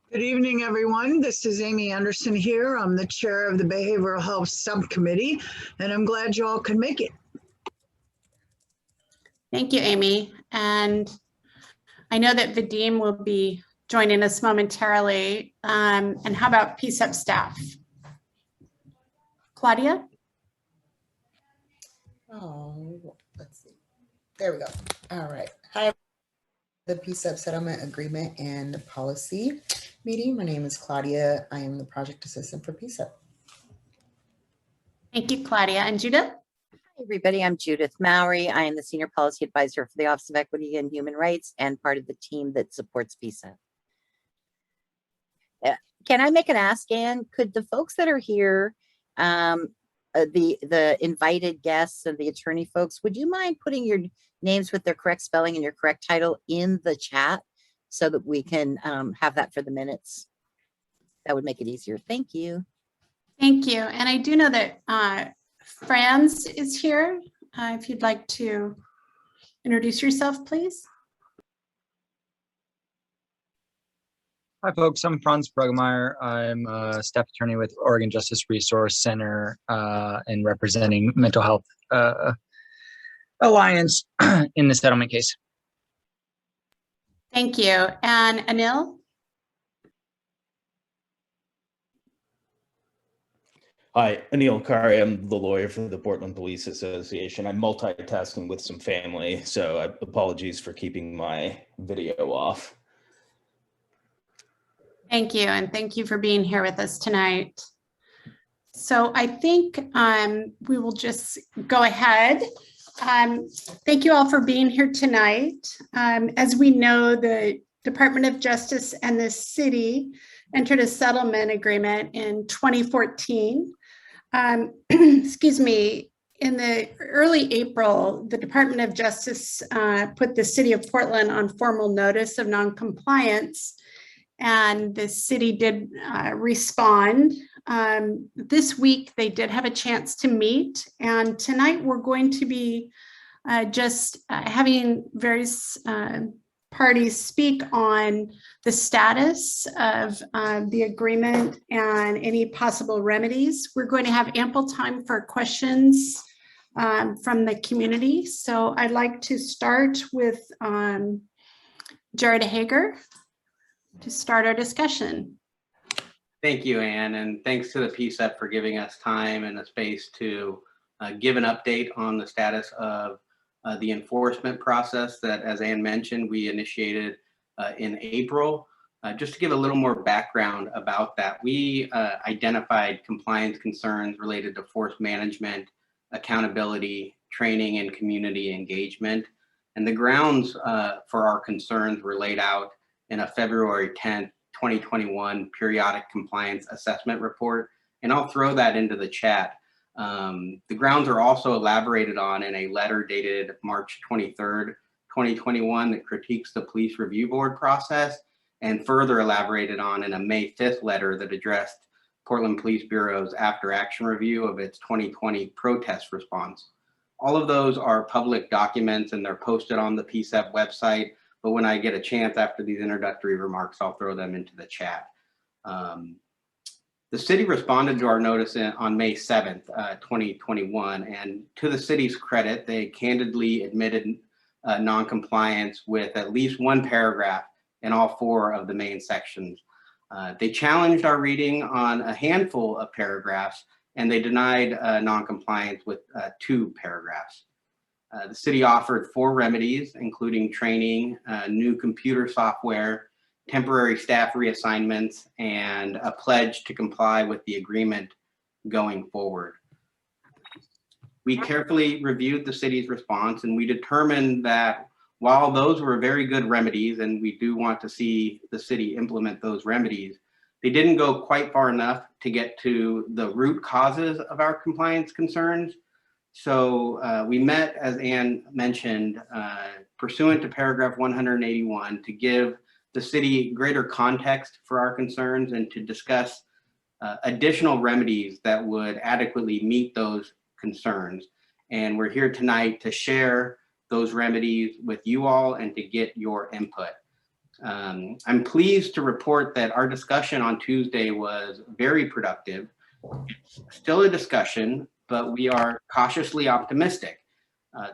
Good evening, everyone. This is Amy Anderson here. I'm the chair of the Behavioral Health Subcommittee, and I'm glad you all could make it. Thank you, Amy. And I know that Vadim will be joining us momentarily. And how about PCCEP staff? Claudia? Oh, let's see. There we go. All right. Hi, the PCCEP Settlement Agreement and Policy meeting. My name is Claudia. I am the project assistant for PCCEP. Thank you, Claudia. And Judith? Hi, everybody. I'm Judith Mowry. I am the Senior Policy Advisor for the Office of Equity and Human Rights and part of the team that supports PCCEP. Can I make an ask, Anne? Could the folks that are here, the invited guests and the attorney folks, would you mind putting your names with their correct spelling and your correct title in the chat so that we can have that for the minutes? That would make it easier. Thank you. Thank you. And I do know that Franz is here. If you'd like to introduce yourself, please. Hi, folks. I'm Franz Brugmeyer. I'm a staff attorney with Oregon Justice Resource Center and representing Mental Health Alliance in the settlement case. Thank you. And Anil? Hi, Anil Kari. I'm the lawyer for the Portland Police Association. I'm multitasking with some family, so apologies for keeping my video off. Thank you, and thank you for being here with us tonight. So I think we will just go ahead. Thank you all for being here tonight. As we know, the Department of Justice and the city entered a settlement agreement in 2014. Excuse me, in the early April, the Department of Justice put the city of Portland on formal notice of noncompliance, and the city did respond. This week, they did have a chance to meet, and tonight we're going to be just having various parties speak on the status of the agreement and any possible remedies. We're going to have ample time for questions from the community. So I'd like to start with Jared Hager to start our discussion. Thank you, Anne, and thanks to the PCCEP for giving us time and a space to give an update on the status of the enforcement process that, as Anne mentioned, we initiated in April. Just to give a little more background about that, we identified compliance concerns related to force management, accountability, training, and community engagement. And the grounds for our concerns were laid out in a February 10th, 2021 periodic compliance assessment report. And I'll throw that into the chat. The grounds are also elaborated on in a letter dated March 23rd, 2021 that critiques the police review board process, and further elaborated on in a May 5th letter that addressed Portland Police Bureau's after action review of its 2020 protest response. All of those are public documents and they're posted on the PCCEP website. But when I get a chance after these introductory remarks, I'll throw them into the chat. The city responded to our notice on May 7th, 2021, and to the city's credit, they candidly admitted non-compliance with at least one paragraph in all 4 of the main sections. They challenged our reading on a handful of paragraphs, and they denied non-compliance with 2 paragraphs. The city offered 4 remedies, including training, new computer software, temporary staff reassignments, and a pledge to comply with the agreement going forward. We carefully reviewed the city's response, and we determined that while those were very good remedies, and we do want to see the city implement those remedies, they didn't go quite far enough to get to the root causes of our compliance concerns. So we met, as Anne mentioned, pursuant to paragraph 181 to give the city greater context for our concerns and to discuss additional remedies that would adequately meet those concerns. And we're here tonight to share those remedies with you all and to get your input. I'm pleased to report that our discussion on Tuesday was very productive. Still a discussion, but we are cautiously optimistic.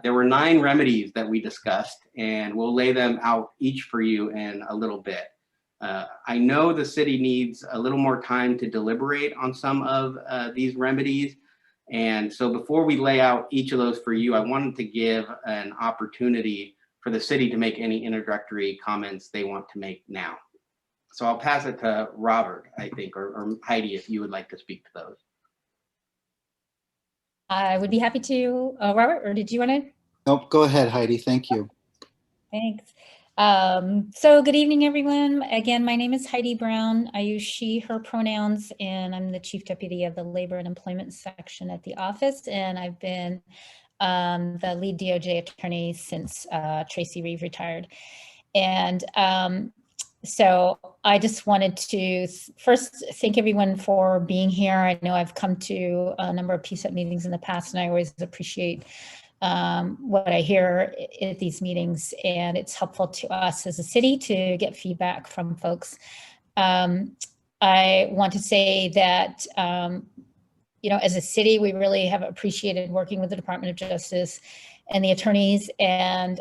There were 9 remedies that we discussed, and we'll lay them out each for you in a little bit. I know the city needs a little more time to deliberate on some of these remedies. And so before we lay out each of those for you, I wanted to give an opportunity for the city to make any introductory comments they want to make now. So I'll pass it to Robert, I think, or Heidi, if you would like to speak to those. I would be happy to, Robert, or did you want to? Nope, go ahead, Heidi. Thank you. Thanks. So good evening, everyone. Again, my name is Heidi Brown. I use she, her pronouns, and I'm the Chief Deputy of the Labor and Employment section at the office. And I've been the lead DOJ attorney since Tracy Reeve retired. And so I just wanted to first thank everyone for being here. I know I've come to a number of PCCEP meetings in the past, and I always appreciate what I hear at these meetings, and it's helpful to us as a city to get feedback from folks. I want to say that, you know, as a city, we really have appreciated working with the Department of Justice and the attorneys, and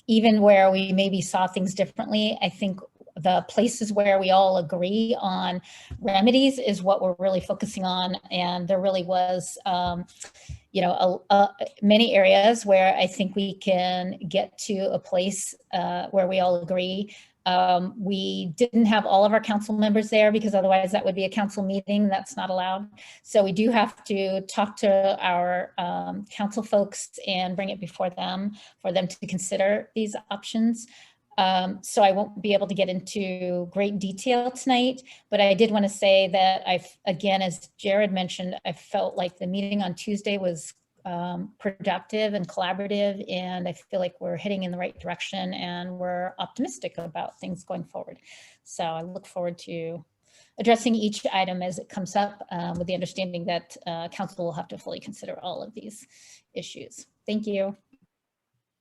even where we maybe saw things differently, I think the places where we all agree on remedies is what we're really focusing on. And there really was, you know, many areas where I think we can get to a place where we all agree. We didn't have all of our council members there because otherwise that would be a council meeting. That's not allowed. So we do have to talk to our council folks and bring it before them for them to consider these options. So I won't be able to get into great detail tonight, but I did want to say that again, as Jared mentioned, I felt like the meeting on Tuesday was productive and collaborative, and I feel like we're heading in the right direction and we're optimistic about things going forward. So I look forward to addressing each item as it comes up with the understanding that council will have to fully consider all of these issues. Thank you.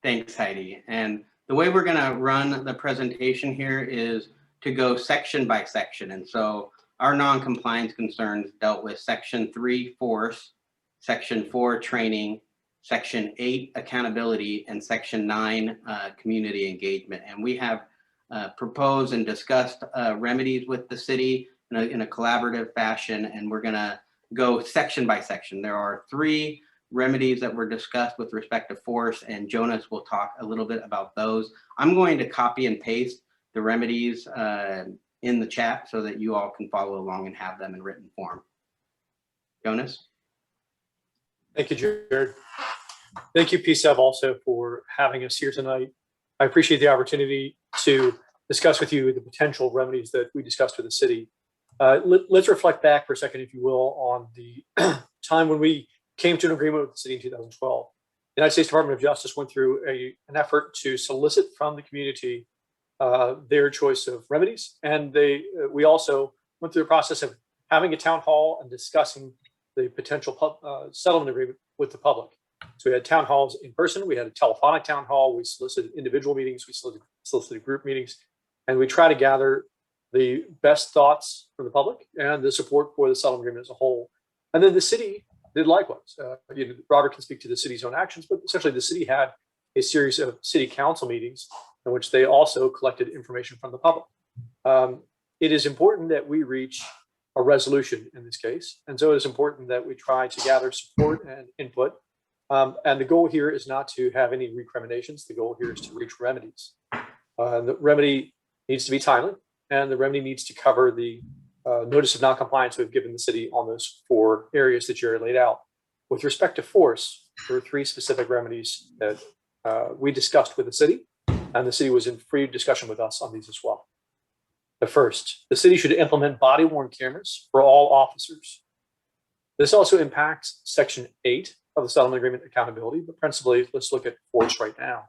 Thanks, Heidi. And the way we're going to run the presentation here is to go section by section. And so our non-compliance concerns dealt with Section 3, force, Section 4, training, Section 8, accountability, and Section 9, community engagement. And we have proposed and discussed remedies with the city in a collaborative fashion, and we're going to go section by section. There are 3 remedies that were discussed with respect to force, and Jonas will talk a little bit about those. I'm going to copy and paste the remedies in the chat so that you all can follow along and have them in written form. Jonas? Thank you, Jared. Thank you, PCCEP, also for having us here tonight. I appreciate the opportunity to discuss with you the potential remedies that we discussed with the city. Let's reflect back for a second, if you will, on the time when we came to an agreement with the city in 2012. The United States Department of Justice went through an effort to solicit from the community their choice of remedies. And we also went through the process of having a town hall and discussing the potential settlement agreement with the public. So we had town halls in person, we had a telephonic town hall, we solicited individual meetings, we solicited group meetings, and we try to gather the best thoughts from the public and the support for the settlement agreement as a whole. And then the city did likewise. Robert can speak to the city's own actions, but essentially the city had a series of city council meetings in which they also collected information from the public. It is important that we reach a resolution in this case. And so it is important that we try to gather support and input. And the goal here is not to have any recriminations. The goal here is to reach remedies. The remedy needs to be timely, and the remedy needs to cover the notice of non-compliance we've given the city on those 4 areas that Jerry laid out. With respect to force, there are 3 specific remedies that we discussed with the city, and the city was in free discussion with us on these as well. The first, the city should implement body-worn cameras for all officers. This also impacts Section 8 of the settlement agreement, accountability, but principally, let's look at force right now.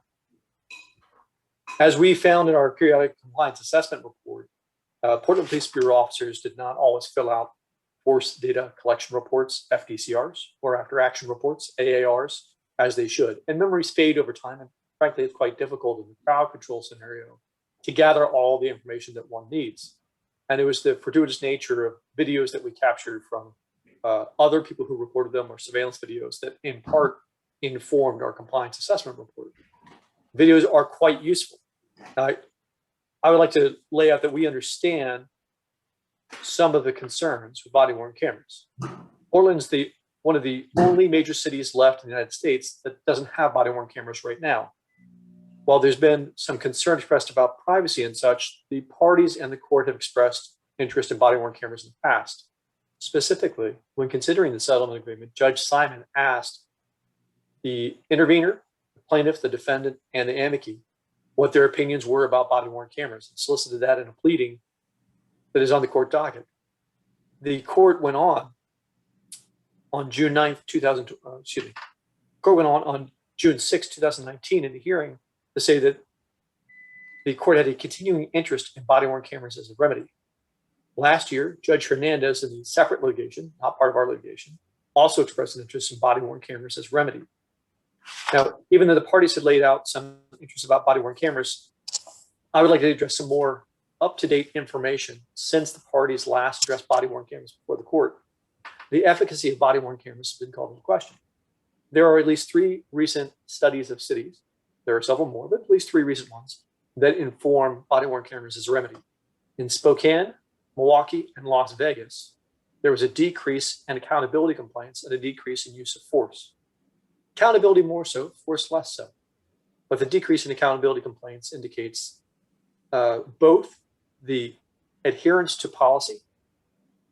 As we found in our periodic compliance assessment report, Portland Police Bureau officers did not always fill out force data collection reports, FDCRs, or after action reports, AARs, as they should. And memories fade over time. And frankly, it's quite difficult in the crowd control scenario to gather all the information that one needs. And it was the fortuitous nature of videos that we captured from other people who recorded them or surveillance videos that in part informed our compliance assessment report. Videos are quite useful. I would like to lay out that we understand some of the concerns with body-worn cameras. Portland's one of the only major cities left in the United States that doesn't have body-worn cameras right now. While there's been some concern expressed about privacy and such, the parties and the court have expressed interest in body-worn cameras in the past. Specifically, when considering the settlement agreement, Judge Simon asked the intervener, the plaintiff, the defendant, and the amici what their opinions were about body-worn cameras and solicited that in a pleading that is on the court docket. The court went on June 9th, court went on June 6, 2019 in the hearing to say that the court had a continuing interest in body-worn cameras as a remedy. Last year, Judge Hernandez, in the separate litigation, not part of our litigation, also expressed an interest in body-worn cameras as remedy. Now, even though the parties had laid out some interest about body-worn cameras, I would like to address some more up-to-date information since the parties last addressed body-worn cameras before the court. The efficacy of body-worn cameras has been called into question. There are at least 3 recent studies of cities. There are several more, but at least 3 recent ones that inform body-worn cameras as a remedy. In Spokane, Milwaukee, and Las Vegas, there was a decrease in accountability complaints and a decrease in use of force. Accountability more so, force less so. But the decrease in accountability complaints indicates both the adherence to policy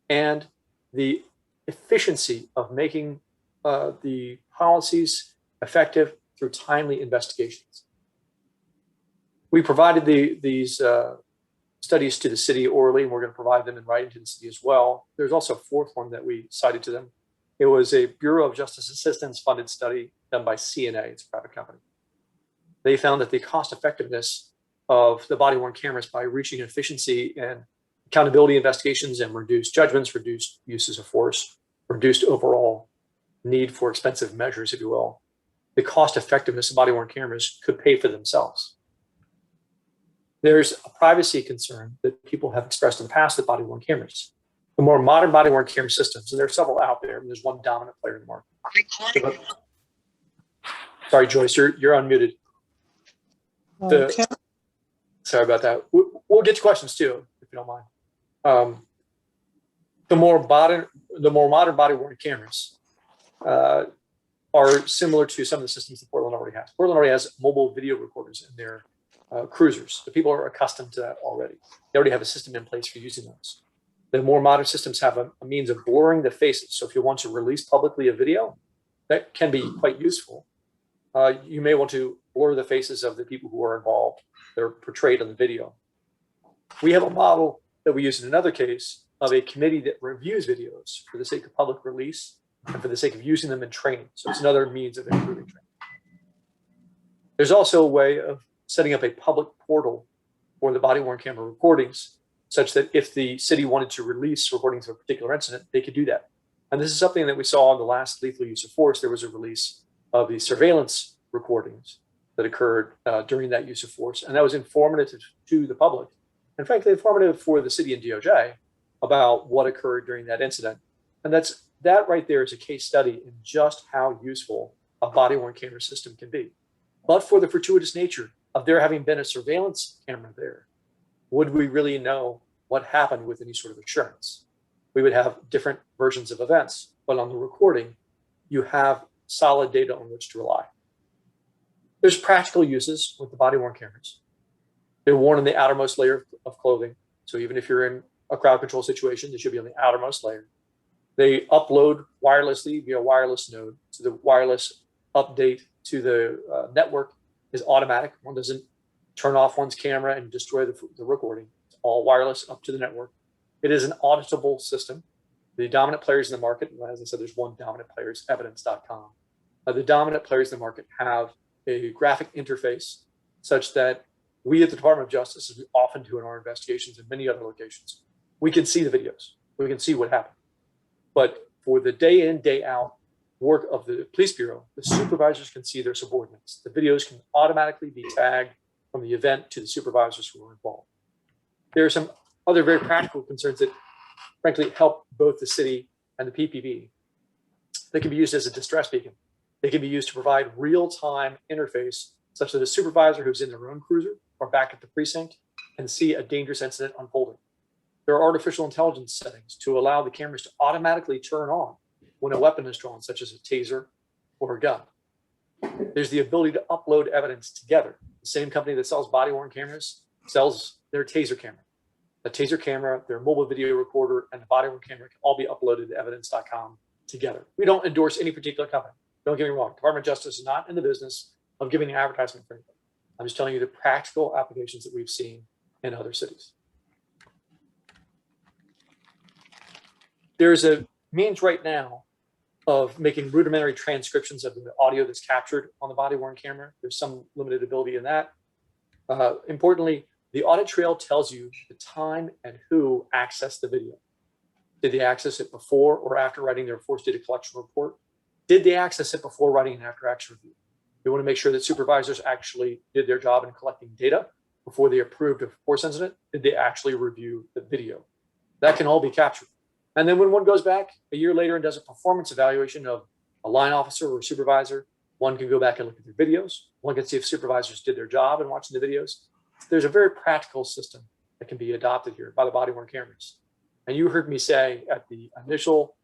and the efficiency of making the policies effective through timely investigations. We provided these studies to the city orally, and we're going to provide them in writing to the city as well. There's also a 4th one that we cited to them. It was a Bureau of Justice Assistance funded study done by CNA, it's a private company. They found that the cost effectiveness of the body-worn cameras by reaching efficiency and accountability investigations and reduced judgments, reduced uses of force, reduced overall need for expensive measures, if you will, the cost effectiveness of body-worn cameras could pay for themselves. There's a privacy concern that people have expressed in the past with body-worn cameras. The more modern body-worn camera systems, and there are several out there, and there's one dominant player in the market. Sorry, Joyce, you're unmuted. Okay. Sorry about that. We'll get to questions too, if you don't mind. The more modern body-worn cameras are similar to some of the systems that Portland already has. Portland already has mobile video recorders in their cruisers. The people are accustomed to that already. They already have a system in place for using those. The more modern systems have a means of blurring the faces. So if you want to release publicly a video, that can be quite useful. You may want to blur the faces of the people who are involved. They're portrayed on the video. We have a model that we use in another case of a committee that reviews videos for the sake of public release and for the sake of using them in training. So it's another means of improving training. There's also a way of setting up a public portal for the body-worn camera recordings, such that if the city wanted to release recordings of a particular incident, they could do that. And this is something that we saw in the last lethal use of force. There was a release of the surveillance recordings that occurred during that use of force. And that was informative to the public, and frankly, informative for the city and DOJ about what occurred during that incident. And that right there is a case study in just how useful a body-worn camera system can be. But for the fortuitous nature of there having been a surveillance camera there, would we really know what happened with any sort of assurance? We would have different versions of events, but on the recording, you have solid data on which to rely. There's practical uses with the body-worn cameras. They're worn in the outermost layer of clothing. So even if you're in a crowd control situation, they should be on the outermost layer. They upload wirelessly via wireless node. So the wireless update to the network is automatic. One doesn't turn off one's camera and destroy the recording. It's all wireless up to the network. It is an auditable system. The dominant players in the market, as I said, there's one dominant player, it's evidence.com. The dominant players in the market have a graphic interface such that we at the Department of Justice, as we often do in our investigations and many other locations, we can see the videos. We can see what happened. But for the day in, day out work of the police bureau, the supervisors can see their subordinates. The videos can automatically be tagged from the event to the supervisors who were involved. There are some other very practical concerns that frankly help both the city and the PPB. They can be used as a distress beacon. They can be used to provide real-time interface such that a supervisor who's in their own cruiser or back at the precinct can see a dangerous incident unfolding. There are artificial intelligence settings to allow the cameras to automatically turn on when a weapon is drawn, such as a taser or a gun. There's the ability to upload evidence together. The same company that sells body-worn cameras sells their taser camera. The taser camera, their mobile video recorder, and the body-worn camera can all be uploaded to evidence.com together. We don't endorse any particular company. Don't get me wrong. Department of Justice is not in the business of giving an advertisement for anything. I'm just telling you the practical applications that we've seen in other cities. There's a means right now of making rudimentary transcriptions of the audio that's captured on the body-worn camera. There's some limited ability in that. Importantly, the audit trail tells you the time and who accessed the video. Did they access it before or after writing their forced data collection report? Did they access it before writing an after-action review? We want to make sure that supervisors actually did their job in collecting data before they approved a force incident. Did they actually review the video? That can all be captured. And then when one goes back a year later and does a performance evaluation of a line officer or a supervisor, one can go back and look at their videos. One can see if supervisors did their job in watching the videos. There's a very practical system that can be adopted here by the body-worn cameras. And you heard me say at the initial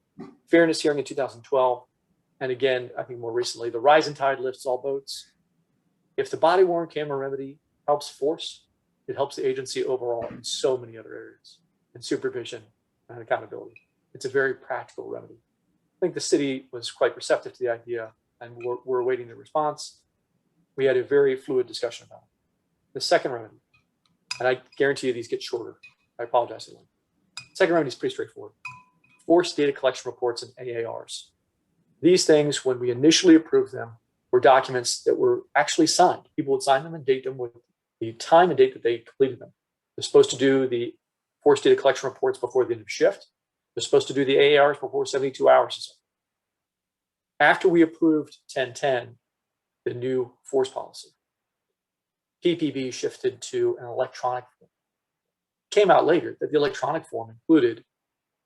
fairness hearing in 2012, and again, I think more recently, the rising tide lifts all boats. If the body-worn camera remedy helps force, it helps the agency overall in so many other areas, in supervision and accountability. It's a very practical remedy. I think the city was quite receptive to the idea, and we're awaiting the response. We had a very fluid discussion about it. The second remedy, and I guarantee you these get shorter. I apologize. Second remedy is pretty straightforward. Forced data collection reports and AARs. These things, when we initially approved them, were documents that were actually signed. People would sign them and date them with the time and date that they completed them. They're supposed to do the forced data collection reports before the end of shift. They're supposed to do the AARs before 72 hours or so. After we approved 1010, the new force policy, PPB shifted to an electronic form. It came out later that the electronic form included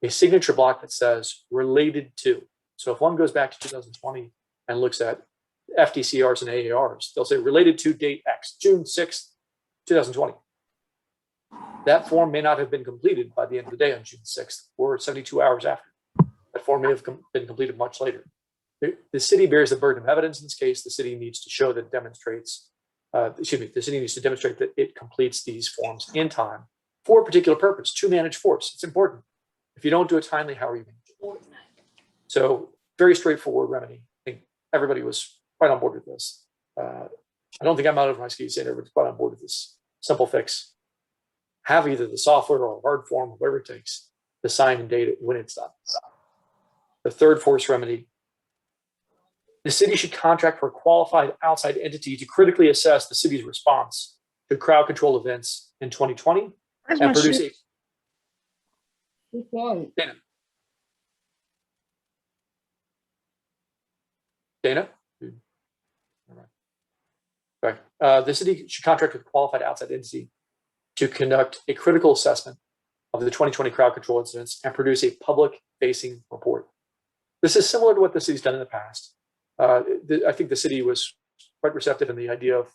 a signature block that says related to. So if one goes back to 2020 and looks at FDCRs and AARs, they'll say related to date X, June 6th, 2020. That form may not have been completed by the end of the day on June 6th or 72 hours after. That form may have been completed much later. The city bears the burden of evidence in this case. The city needs to show that it demonstrates, the city needs to demonstrate that it completes these forms in time for a particular purpose, to manage force. It's important. If you don't do it timely, how are you going to do it? So very straightforward remedy. I think everybody was quite on board with this. I don't think I'm out of my skis saying everybody's quite on board with this simple fix. Have either the software or a hard form, whatever it takes, to sign and date it when it's done. The third force remedy. The city should contract for a qualified outside entity to critically assess the city's response to crowd control events in 2020 and produce a Dana? Right. The city should contract with a qualified outside entity to conduct a critical assessment of the 2020 crowd control incidents and produce a public-facing report. This is similar to what the city's done in the past. I think the city was quite receptive in the idea of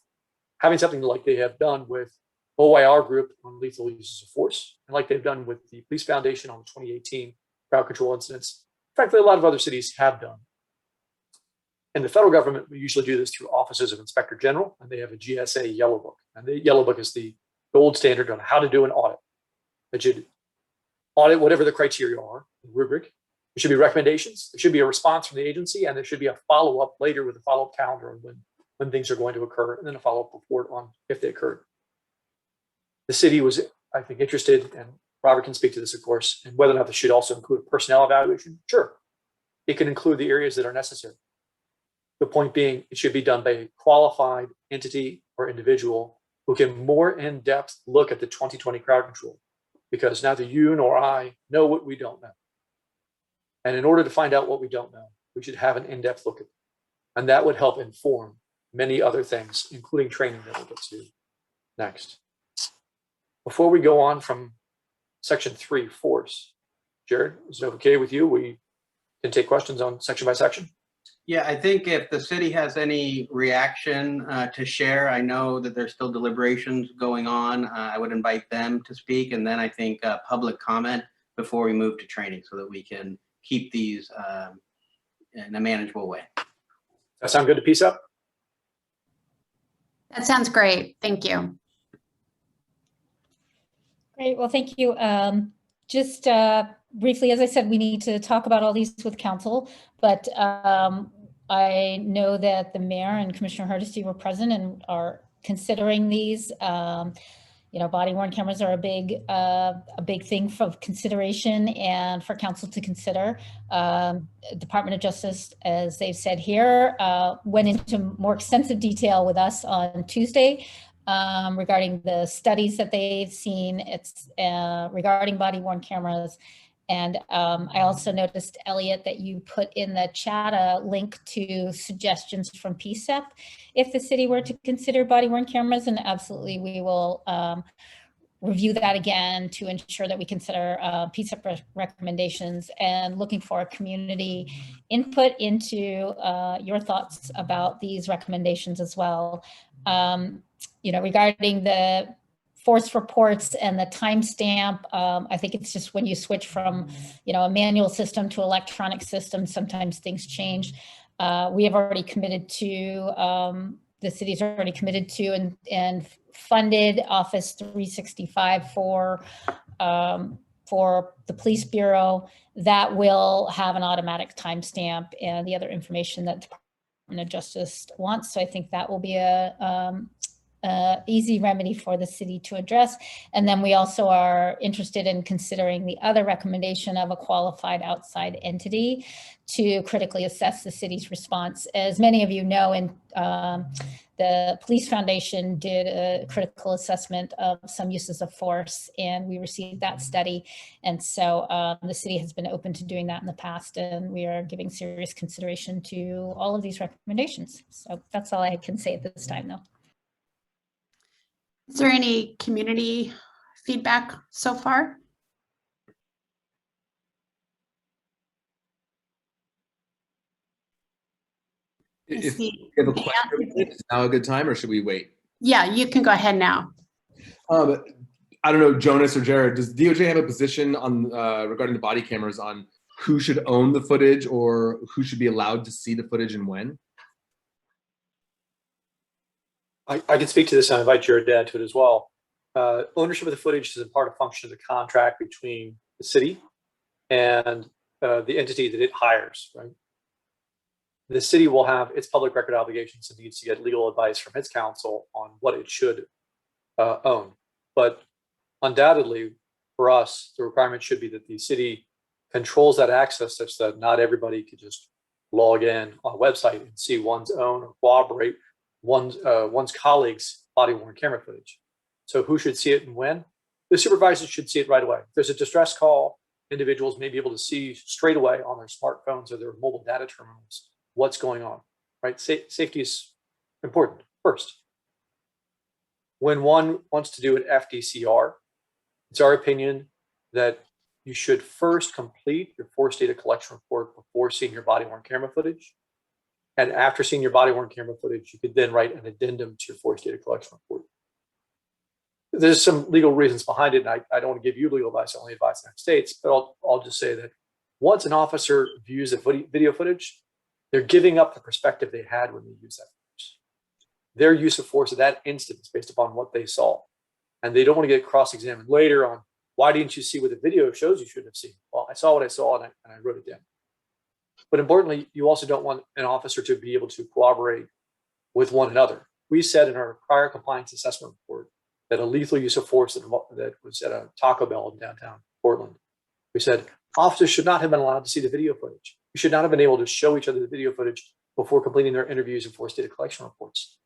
having something like they have done with OYR Group on lethal uses of force, and like they've done with the Police Foundation on the 2018 crowd control incidents. Frankly, a lot of other cities have done. In the federal government, we usually do this through offices of Inspector General, and they have a GSA Yellow Book. And the Yellow Book is the gold standard on how to do an audit. That should audit whatever the criteria are, the rubric. There should be recommendations. There should be a response from the agency, and there should be a follow-up later with a follow-up calendar on when things are going to occur, and then a follow-up report on if they occurred. The city was, I think, interested, and Robert can speak to this, of course, and whether or not this should also include a personnel evaluation. Sure, it can include the areas that are necessary. The point being, it should be done by a qualified entity or individual who can more in-depth look at the 2020 crowd control, because neither you nor I know what we don't know. And in order to find out what we don't know, we should have an in-depth look at it. And that would help inform many other things, including training that we'll get to next. Before we go on from section 3, force, Jared, is it okay with you? We can take questions on section by section. Yeah, I think if the city has any reaction to share, I know that there's still deliberations going on. I would invite them to speak, and then I think public comment before we move to training so that we can keep these in a manageable way. That sound good to PCCEP? That sounds great. Thank you. Great. Well, thank you. Just briefly, as I said, we need to talk about all these with council, but I know that the mayor and Commissioner Hardesty were present and are considering these. Body worn cameras are a big thing for consideration and for council to consider. Department of Justice, as they've said here, went into more extensive detail with us on Tuesday regarding the studies that they've seen. It's regarding body worn cameras. And I also noticed, Elliot, that you put in the chat a link to suggestions from PCCEP if the city were to consider body worn cameras, and absolutely we will review that again to ensure that we consider PCCEP recommendations, and looking for community input into your thoughts about these recommendations as well. Regarding the force reports and the timestamp, I think it's just when you switch from, a manual system to electronic system, sometimes things change. We have already committed to, the city's already committed to and funded Office 365 for the police bureau. That will have an automatic timestamp and the other information that the Department of Justice wants. So I think that will be a easy remedy for the city to address. And then we also are interested in considering the other recommendation of a qualified outside entity to critically assess the city's response. As many of you know, and the Police Foundation did a critical assessment of some uses of force, and we received that study. And so the city has been open to doing that in the past, and we are giving serious consideration to all of these recommendations. So that's all I can say at this time, though. Is there any community feedback so far? If you have a question, is now a good time or should we wait? Yeah, you can go ahead now. I don't know, Jonas or Jared, does DOJ have a position on regarding the body cameras on who should own the footage or who should be allowed to see the footage and when? I can speak to this and I invite Jared to add to it as well. Ownership of the footage is a part of function of the contract between the city and the entity that it hires, right? The city will have its public record obligations and needs to get legal advice from its counsel on what it should own. But undoubtedly, for us, the requirement should be that the city controls that access such that not everybody could just log in on a website and see one's own or corroborate one's colleagues' body-worn camera footage. So who should see it and when? The supervisors should see it right away. If there's a distress call, individuals may be able to see straight away on their smartphones or their mobile data terminals what's going on, right? Safety is important first. When one wants to do an FDCR, it's our opinion that you should first complete your force data collection report before seeing your body-worn camera footage. And after seeing your body-worn camera footage, you could then write an addendum to your force data collection report. There's some legal reasons behind it, and I don't want to give you legal advice, I only advise the United States, but I'll just say that once an officer views the video footage, they're giving up the perspective they had when they used that footage. Their use of force at that instant is based upon what they saw. And they don't want to get cross-examined later on, why didn't you see what the video shows you should have seen? Well, I saw what I saw and I wrote it down. But importantly, you also don't want an officer to be able to cooperate with one another. We said in our prior compliance assessment report that a lethal use of force that was at a Taco Bell in downtown Portland, we said officers should not have been allowed to see the video footage. We should not have been able to show each other the video footage before completing their interviews and force data collection reports.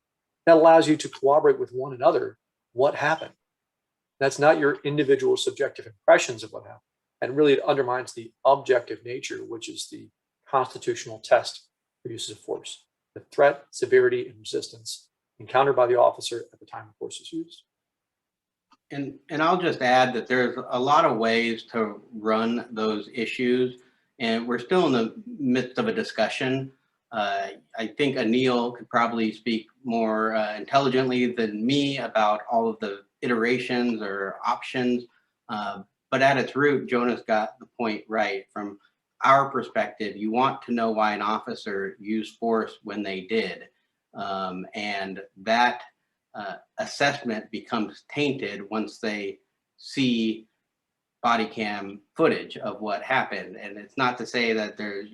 That allows you to cooperate with one another what happened. That's not your individual subjective impressions of what happened. And really it undermines the objective nature, which is the constitutional test for uses of force. The threat, severity, and resistance encountered by the officer at the time the force is used. And I'll just add that there's a lot of ways to run those issues, and we're still in the midst of a discussion. I think Anil could probably speak more intelligently than me about all of the iterations or options. But at its root, Jonas got the point right. From our perspective, you want to know why an officer used force when they did. And that assessment becomes tainted once they see body cam footage of what happened. And it's not to say that there's,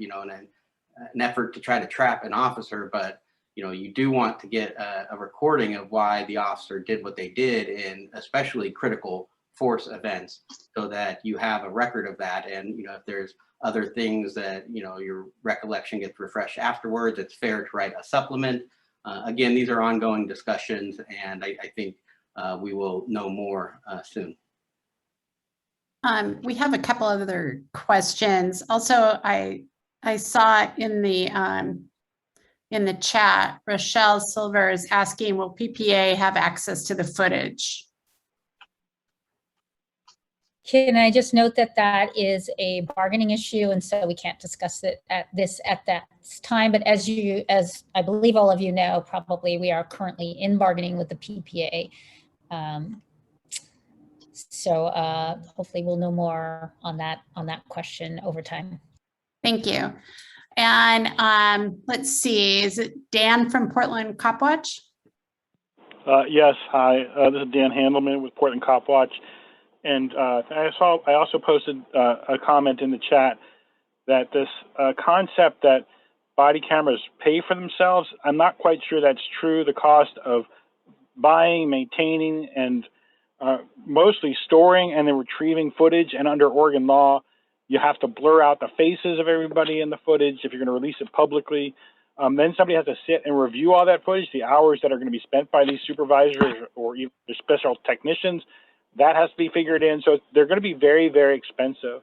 an effort to try to trap an officer, but you do want to get a recording of why the officer did what they did in especially critical force events, so that you have a record of that. And if there's other things that your recollection gets refreshed afterwards, it's fair to write a supplement. Again, these are ongoing discussions, and I think we will know more soon. We have a couple other questions. Also, I saw in the chat, Rochelle Silver is asking, will PPA have access to the footage? Can I just note that that is a bargaining issue, and so we can't discuss it at that time. But as I believe all of you know, probably we are currently in bargaining with the PPA. So hopefully we'll know more on that question over time. Thank you. And let's see, is it Dan from Portland Cop Watch? Yes, hi. This is Dan Handelman with Portland Cop Watch. And I also posted a comment in the chat that this concept that body cameras pay for themselves, I'm not quite sure that's true. The cost of buying, maintaining, and mostly storing and then retrieving footage, and under Oregon law, you have to blur out the faces of everybody in the footage if you're going to release it publicly. Then somebody has to sit and review all that footage, the hours that are going to be spent by these supervisors or even special technicians. That has to be figured in. So they're going to be very, very expensive.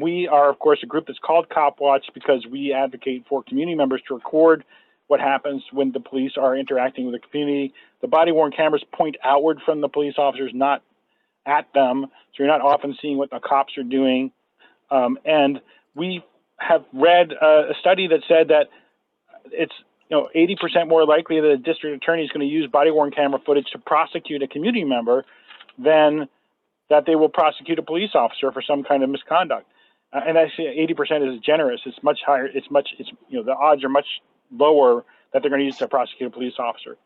We are, of course, a group that's called Cop Watch because we advocate for community members to record what happens when the police are interacting with the community. The body-worn cameras point outward from the police officers, not at them. So you're not often seeing what the cops are doing. And we have read a study that said that it's 80% more likely that a district attorney is going to use body-worn camera footage to prosecute a community member than that they will prosecute a police officer for some kind of misconduct. And actually 80% is generous. It's much higher. The odds are much lower that they're going to use to prosecute a police officer.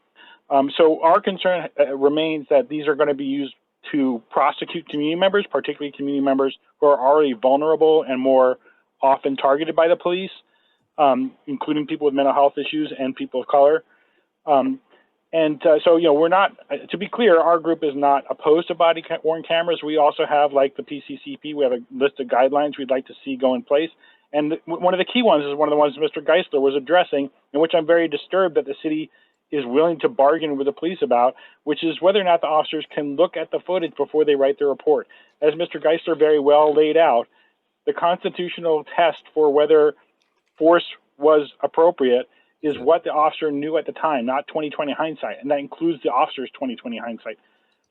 So our concern remains that these are going to be used to prosecute community members, particularly community members who are already vulnerable and more often targeted by the police, including people with mental health issues and people of color. So we're not, to be clear, our group is not opposed to body-worn cameras. We also have, like the PCCEP, we have a list of guidelines we'd like to see go in place. And one of the key ones is one of the ones Mr. Geisler was addressing, in which I'm very disturbed that the city is willing to bargain with the police about, which is whether or not the officers can look at the footage before they write their report. As Mr. Geisler very well laid out, the constitutional test for whether force was appropriate is what the officer knew at the time, not 20/20 hindsight, and that includes the officer's 20/20 hindsight.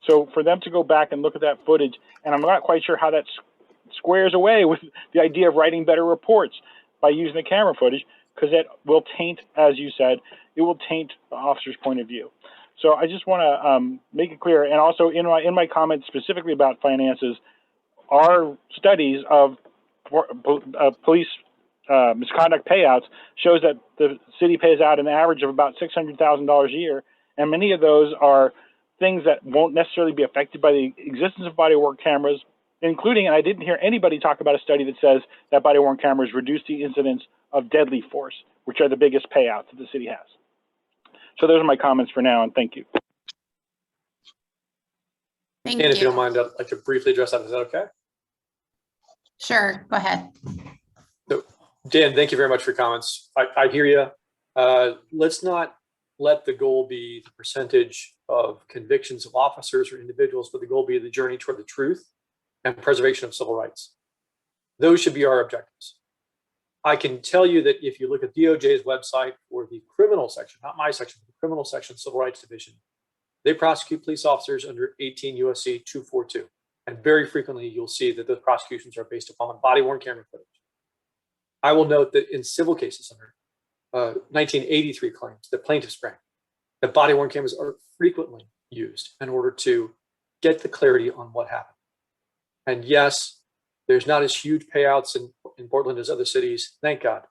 So for them to go back and look at that footage, and I'm not quite sure how that squares away with the idea of writing better reports by using the camera footage, because it will taint, as you said, it will taint the officer's point of view. So I just want to make it clear, and also in my comments specifically about finances, our studies of police misconduct payouts shows that the city pays out an average of about $600,000 a year, and many of those are things that won't necessarily be affected by the existence of body-worn cameras, including, and I didn't hear anybody talk about a study that says that body-worn cameras reduce the incidence of deadly force, which are the biggest payouts that the city has. So those are my comments for now, and thank you. Thank you. And if you don't mind, I'd like to briefly address that. Is that okay? Sure, go ahead. So, Dan, thank you very much for your comments. I hear you. Let's not let the goal be the percentage of convictions of officers or individuals, but the goal be the journey toward the truth and preservation of civil rights. Those should be our objectives. I can tell you that if you look at DOJ's website for the criminal section, not my section, but the criminal section, Civil Rights Division, they prosecute police officers under 18 USC 242. And very frequently, you'll see that those prosecutions are based upon body-worn camera footage. I will note that in civil cases under 1983 claims that plaintiffs bring, that body-worn cameras are frequently used in order to get the clarity on what happened. And yes, there's not as huge payouts in Portland as other cities. Thank God.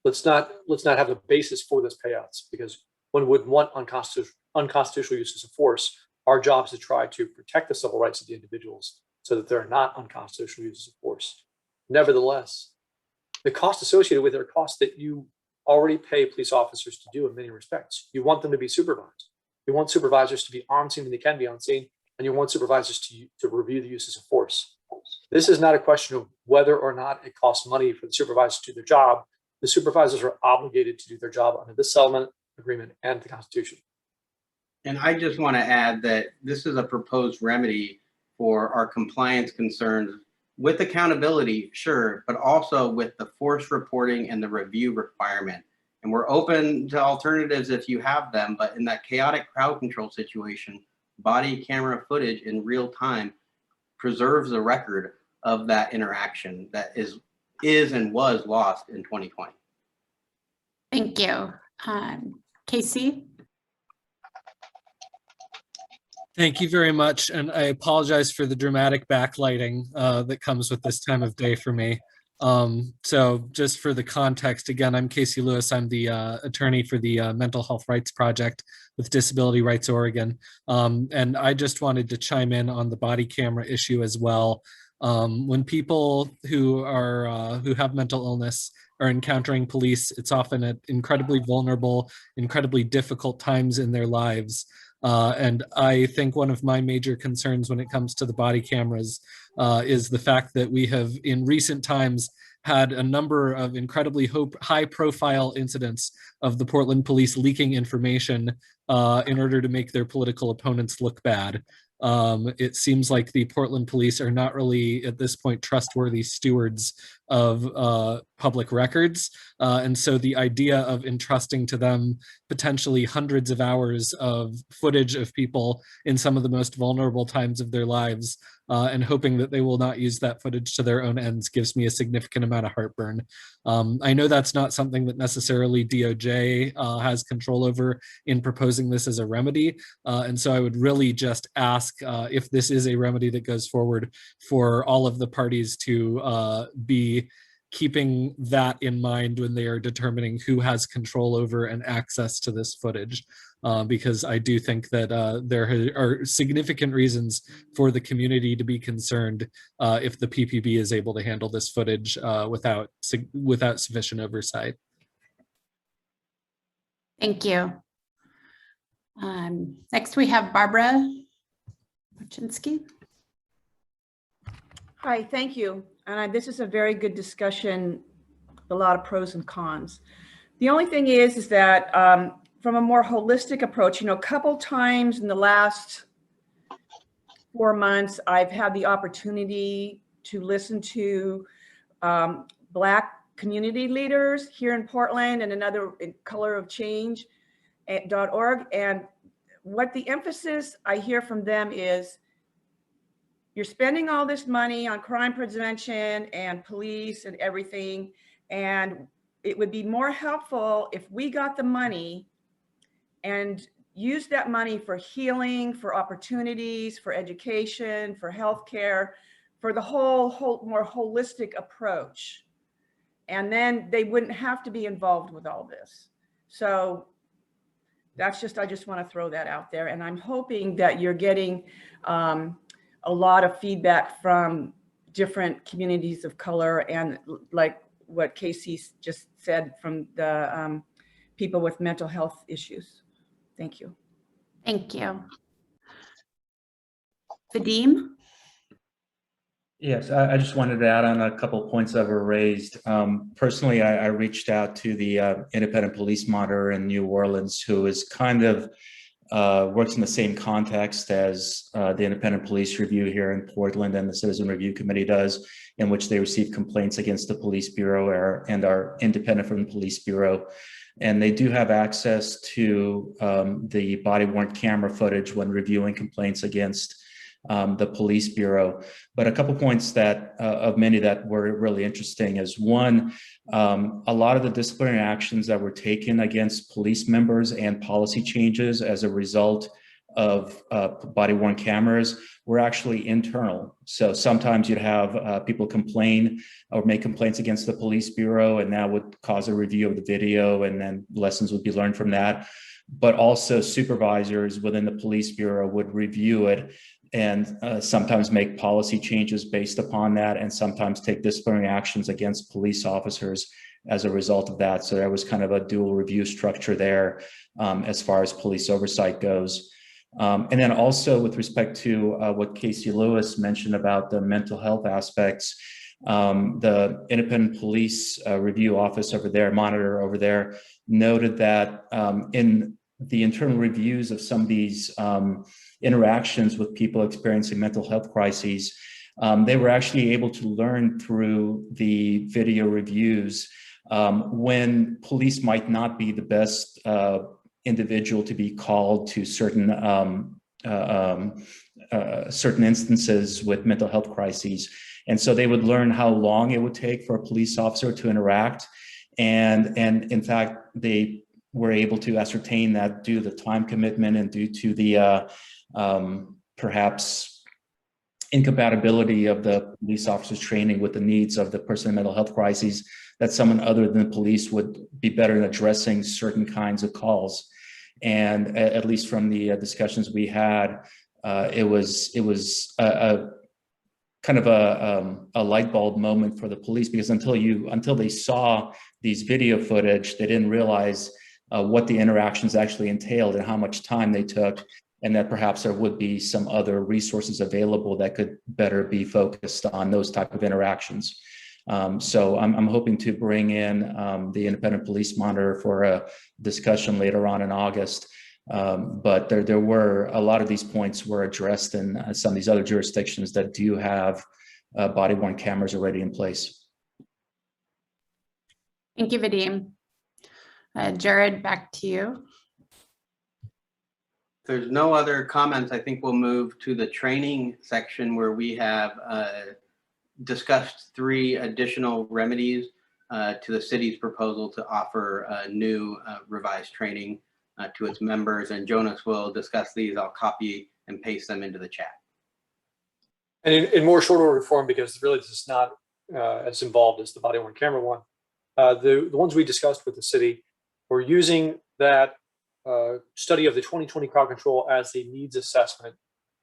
Let's not have the basis for those payouts, because one would want unconstitutional uses of force. Our job is to try to protect the civil rights of the individuals so that there are not unconstitutional uses of force. Nevertheless, the costs associated with it are costs that you already pay police officers to do in many respects. You want them to be supervised. You want supervisors to be on scene when they can be on scene, and you want supervisors to review the uses of force. This is not a question of whether or not it costs money for the supervisors to do their job. The supervisors are obligated to do their job under this settlement agreement and the Constitution. And I just want to add that this is a proposed remedy for our compliance concerns with accountability, sure, but also with the force reporting and the review requirement. And we're open to alternatives if you have them, but in that chaotic crowd control situation, body camera footage in real time preserves the record of that interaction that is and was lost in 2020. Thank you. Casey? Thank you very much. And I apologize for the dramatic backlighting that comes with this time of day for me. So just for the context, again, I'm Casey Lewis. I'm the attorney for the Mental Health Rights Project with Disability Rights Oregon. And I just wanted to chime in on the body camera issue as well. When people who have mental illness are encountering police, it's often at incredibly vulnerable, incredibly difficult times in their lives. And I think one of my major concerns when it comes to the body cameras is the fact that we have in recent times had a number of incredibly high profile incidents of the Portland police leaking information in order to make their political opponents look bad. It seems like the Portland police are not really at this point trustworthy stewards of public records. And so the idea of entrusting to them potentially hundreds of hours of footage of people in some of the most vulnerable times of their lives and hoping that they will not use that footage to their own ends gives me a significant amount of heartburn. I know that's not something that necessarily DOJ has control over in proposing this as a remedy. And so I would really just ask if this is a remedy that goes forward for all of the parties to be keeping that in mind when they are determining who has control over and access to this footage. Because I do think that there are significant reasons for the community to be concerned if the PPB is able to handle this footage without sufficient oversight. Thank you. Next we have Barbara Wojcinski. Hi, thank you. And this is a very good discussion, a lot of pros and cons. The only thing is that from a more holistic approach, a couple times in the last 4 months, I've had the opportunity to listen to Black community leaders here in Portland and another colorofchange.org. And what the emphasis I hear from them is, you're spending all this money on crime prevention and police and everything, and it would be more helpful if we got the money and used that money for healing, for opportunities, for education, for healthcare, for the whole more holistic approach. And then they wouldn't have to be involved with all this. So that's I just want to throw that out there. And I'm hoping that you're getting a lot of feedback from different communities of color, and like what Casey just said, from the people with mental health issues. Thank you. Thank you. Vadim? Yes, I just wanted to add on a couple of points that were raised. Personally, I reached out to the independent police monitor in New Orleans, who is kind of works in the same context as the Independent Police Review here in Portland and the Citizen Review Committee does, in which they receive complaints against the Police Bureau and are independent from the Police Bureau. And they do have access to the body-worn camera footage when reviewing complaints against the Police Bureau. But a couple points that of many that were really interesting is one, a lot of the disciplinary actions that were taken against police members and policy changes as a result of body-worn cameras were actually internal. So sometimes you'd have people complain or make complaints against the Police Bureau, and that would cause a review of the video, and then lessons would be learned from that. But also supervisors within the Police Bureau would review it and sometimes make policy changes based upon that, and sometimes take disciplinary actions against police officers as a result of that. So there was kind of a dual review structure there as far as police oversight goes. And then also with respect to what Casey Lewis mentioned about the mental health aspects, the Independent Police Review Office over there, monitor over there, noted that in the internal reviews of some of these interactions with people experiencing mental health crises, they were actually able to learn through the video reviews when police might not be the best individual to be called to certain certain instances with mental health crises. And so they would learn how long it would take for a police officer to interact. And in fact, they were able to ascertain that due to the time commitment and due to the perhaps incompatibility of the police officer's training with the needs of the person in mental health crises, that someone other than the police would be better in addressing certain kinds of calls. And at least from the discussions we had, it was a kind of a light bulb moment for the police, because until they saw these video footage, they didn't realize what the interactions actually entailed and how much time they took, and that perhaps there would be some other resources available that could better be focused on those type of interactions. So I'm hoping to bring in the Independent Police Monitor for a discussion later on in August. But there were a lot of these points were addressed in some of these other jurisdictions that do have body-worn cameras already in place. Thank you, Vadim. Jared, back to you. If there's no other comments, I think we'll move to the training section, where we have discussed 3 additional remedies to the city's proposal to offer new revised training to its members. And Jonas will discuss these. I'll copy and paste them into the chat. And in more short order form, because really this is not as involved as the body-worn camera one. The ones we discussed with the city, we're using that study of the 2020 crowd control as a needs assessment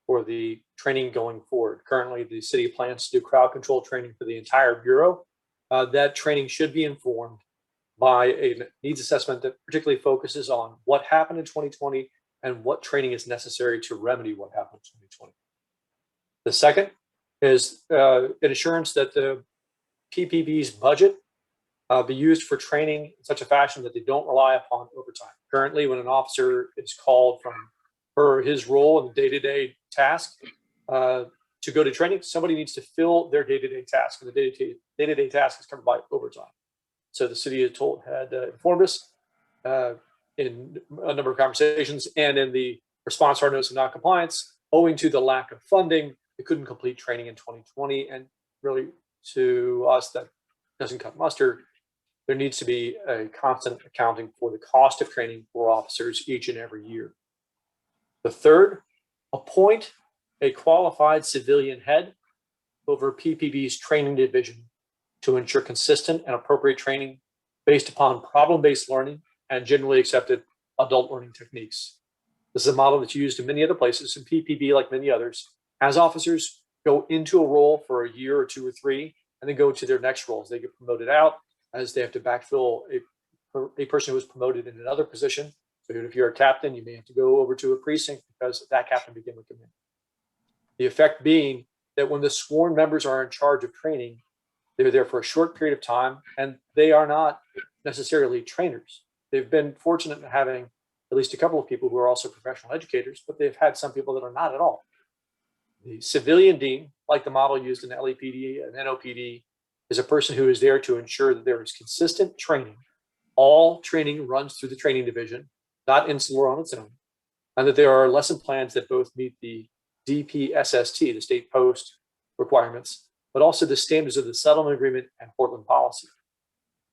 for the training going forward. Currently, the city plans to do crowd control training for the entire bureau. That training should be informed by a needs assessment that particularly focuses on what happened in 2020 and what training is necessary to remedy what happened in 2020. The second is an assurance that the PPB's budget be used for training in such a fashion that they don't rely upon overtime. Currently, when an officer is called from his role in the day-to-day task to go to training, somebody needs to fill their day-to-day task, and the day-to-day task is covered by overtime. So the city had informed us in a number of conversations, and in the response to our notice of non-compliance, owing to the lack of funding, they couldn't complete training in 2020. And really, to us, that doesn't cut mustard. There needs to be a constant accounting for the cost of training for officers each and every year. The third, appoint a qualified civilian head over PPB's training division to ensure consistent and appropriate training based upon problem-based learning and generally accepted adult learning techniques. This is a model that's used in many other places, and PPB, like many others, as officers go into a role for a year or 2 or 3, and then go to their next roles. They get promoted out as they have to backfill a person who was promoted in another position. So if you're a captain, you may have to go over to a precinct because that captain became a commander. The effect being that when the sworn members are in charge of training, they're there for a short period of time, and they are not necessarily trainers. They've been fortunate in having at least a couple of people who are also professional educators, but they've had some people that are not at all. The civilian dean, like the model used in LAPD and NOPD, is a person who is there to ensure that there is consistent training. All training runs through the training division, not insular on its own, and that there are lesson plans that both meet the DPSST, the state post requirements, but also the standards of the settlement agreement and Portland policy.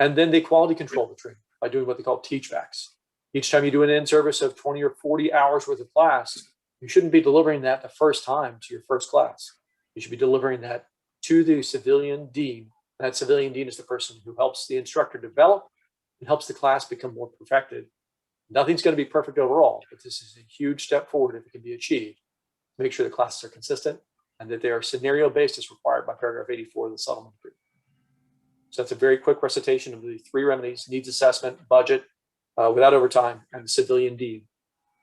And then they quality control the training by doing what they call teachbacks. Each time you do an in-service of 20 or 40 hours worth of class, you shouldn't be delivering that the first time to your first class. You should be delivering that to the civilian dean. That civilian dean is the person who helps the instructor develop and helps the class become more perfected. Nothing's going to be perfect overall, but this is a huge step forward if it can be achieved. Make sure the classes are consistent and that they are scenario-based as required by paragraph 84 of the settlement agreement. So that's a very quick recitation of the three remedies: needs assessment, budget, without overtime, and the civilian dean.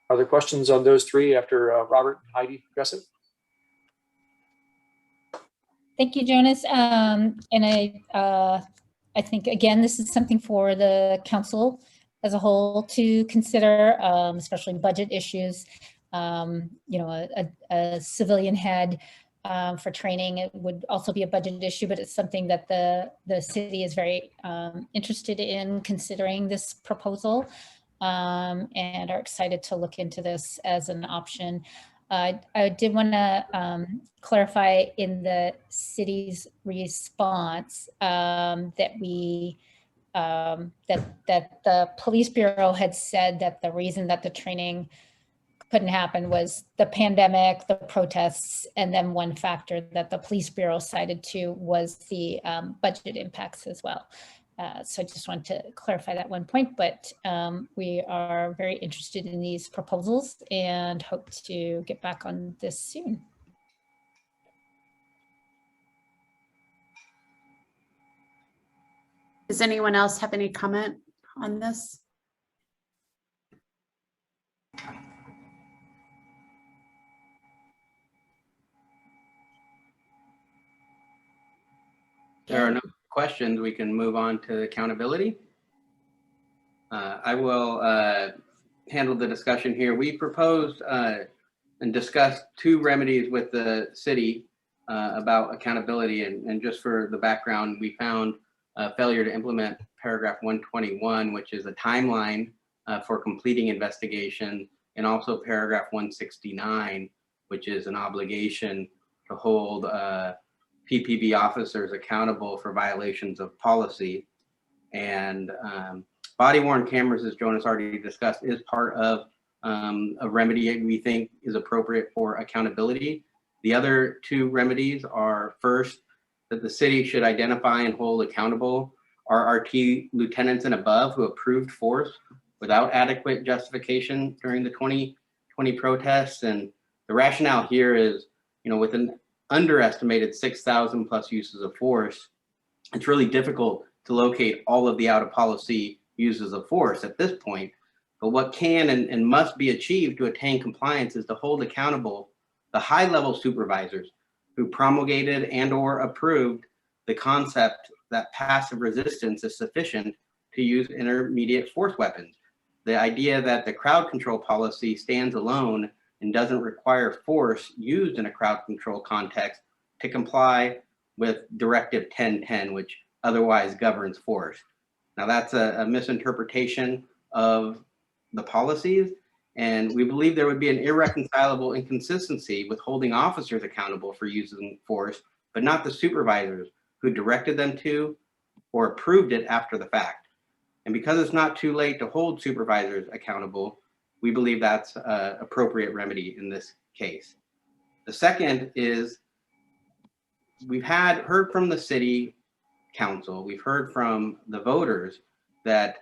Are there questions on those three after Robert and Heidi address it? Thank you, Jonas. And I think, again, this is something for the council as a whole to consider, especially budget issues. You know, a civilian head for training, it would also be a budget issue, but it's something that the city is very interested in considering this proposal, and are excited to look into this as an option. I did want to clarify in the city's response that we that the police bureau had said that the reason that the training couldn't happen was the pandemic, the protests, and then one factor that the police bureau cited too was the budget impacts as well. So I just wanted to clarify that one point, but we are very interested in these proposals and hope to get back on this soon. Does anyone else have any comment on this? There are no questions. We can move on to accountability. I will handle the discussion here. We proposed and discussed two remedies with the city about accountability. And just for the background, we found failure to implement paragraph 121, which is a timeline for completing investigation, and also paragraph 169, which is an obligation to hold PPB officers accountable for violations of policy. And body-worn cameras, as Jonas already discussed, is part of a remedy we think is appropriate for accountability. The other two remedies are, first, that the city should identify and hold accountable RRT lieutenants and above who approved force without adequate justification during the 2020 protests. And the rationale here is, you know, with an underestimated 6,000 plus uses of force, it's really difficult to locate all of the out of policy uses of force at this point. But what can and must be achieved to attain compliance is to hold accountable the high level supervisors who promulgated and or approved the concept that passive resistance is sufficient to use intermediate force weapons. The idea that the crowd control policy stands alone and doesn't require force used in a crowd control context to comply with Directive 1010, which otherwise governs force. Now that's a misinterpretation of the policies, and we believe there would be an irreconcilable inconsistency with holding officers accountable for using force, but not the supervisors who directed them to or approved it after the fact. And because it's not too late to hold supervisors accountable, we believe that's an appropriate remedy in this case. The second is we've heard from the city council, we've heard from the voters that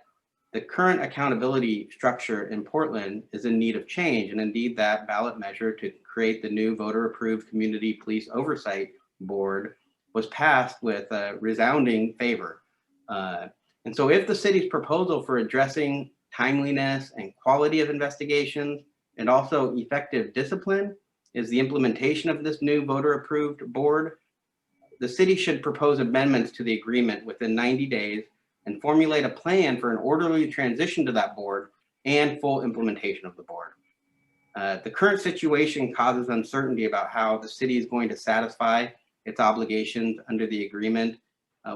the current accountability structure in Portland is in need of change. And indeed that ballot measure to create the new voter approved community police oversight board was passed with a resounding favor. And so if the city's proposal for addressing timeliness and quality of investigations and also effective discipline is the implementation of this new voter approved board, the city should propose amendments to the agreement within 90 days and formulate a plan for an orderly transition to that board and full implementation of the board. The current situation causes uncertainty about how the city is going to satisfy its obligations under the agreement.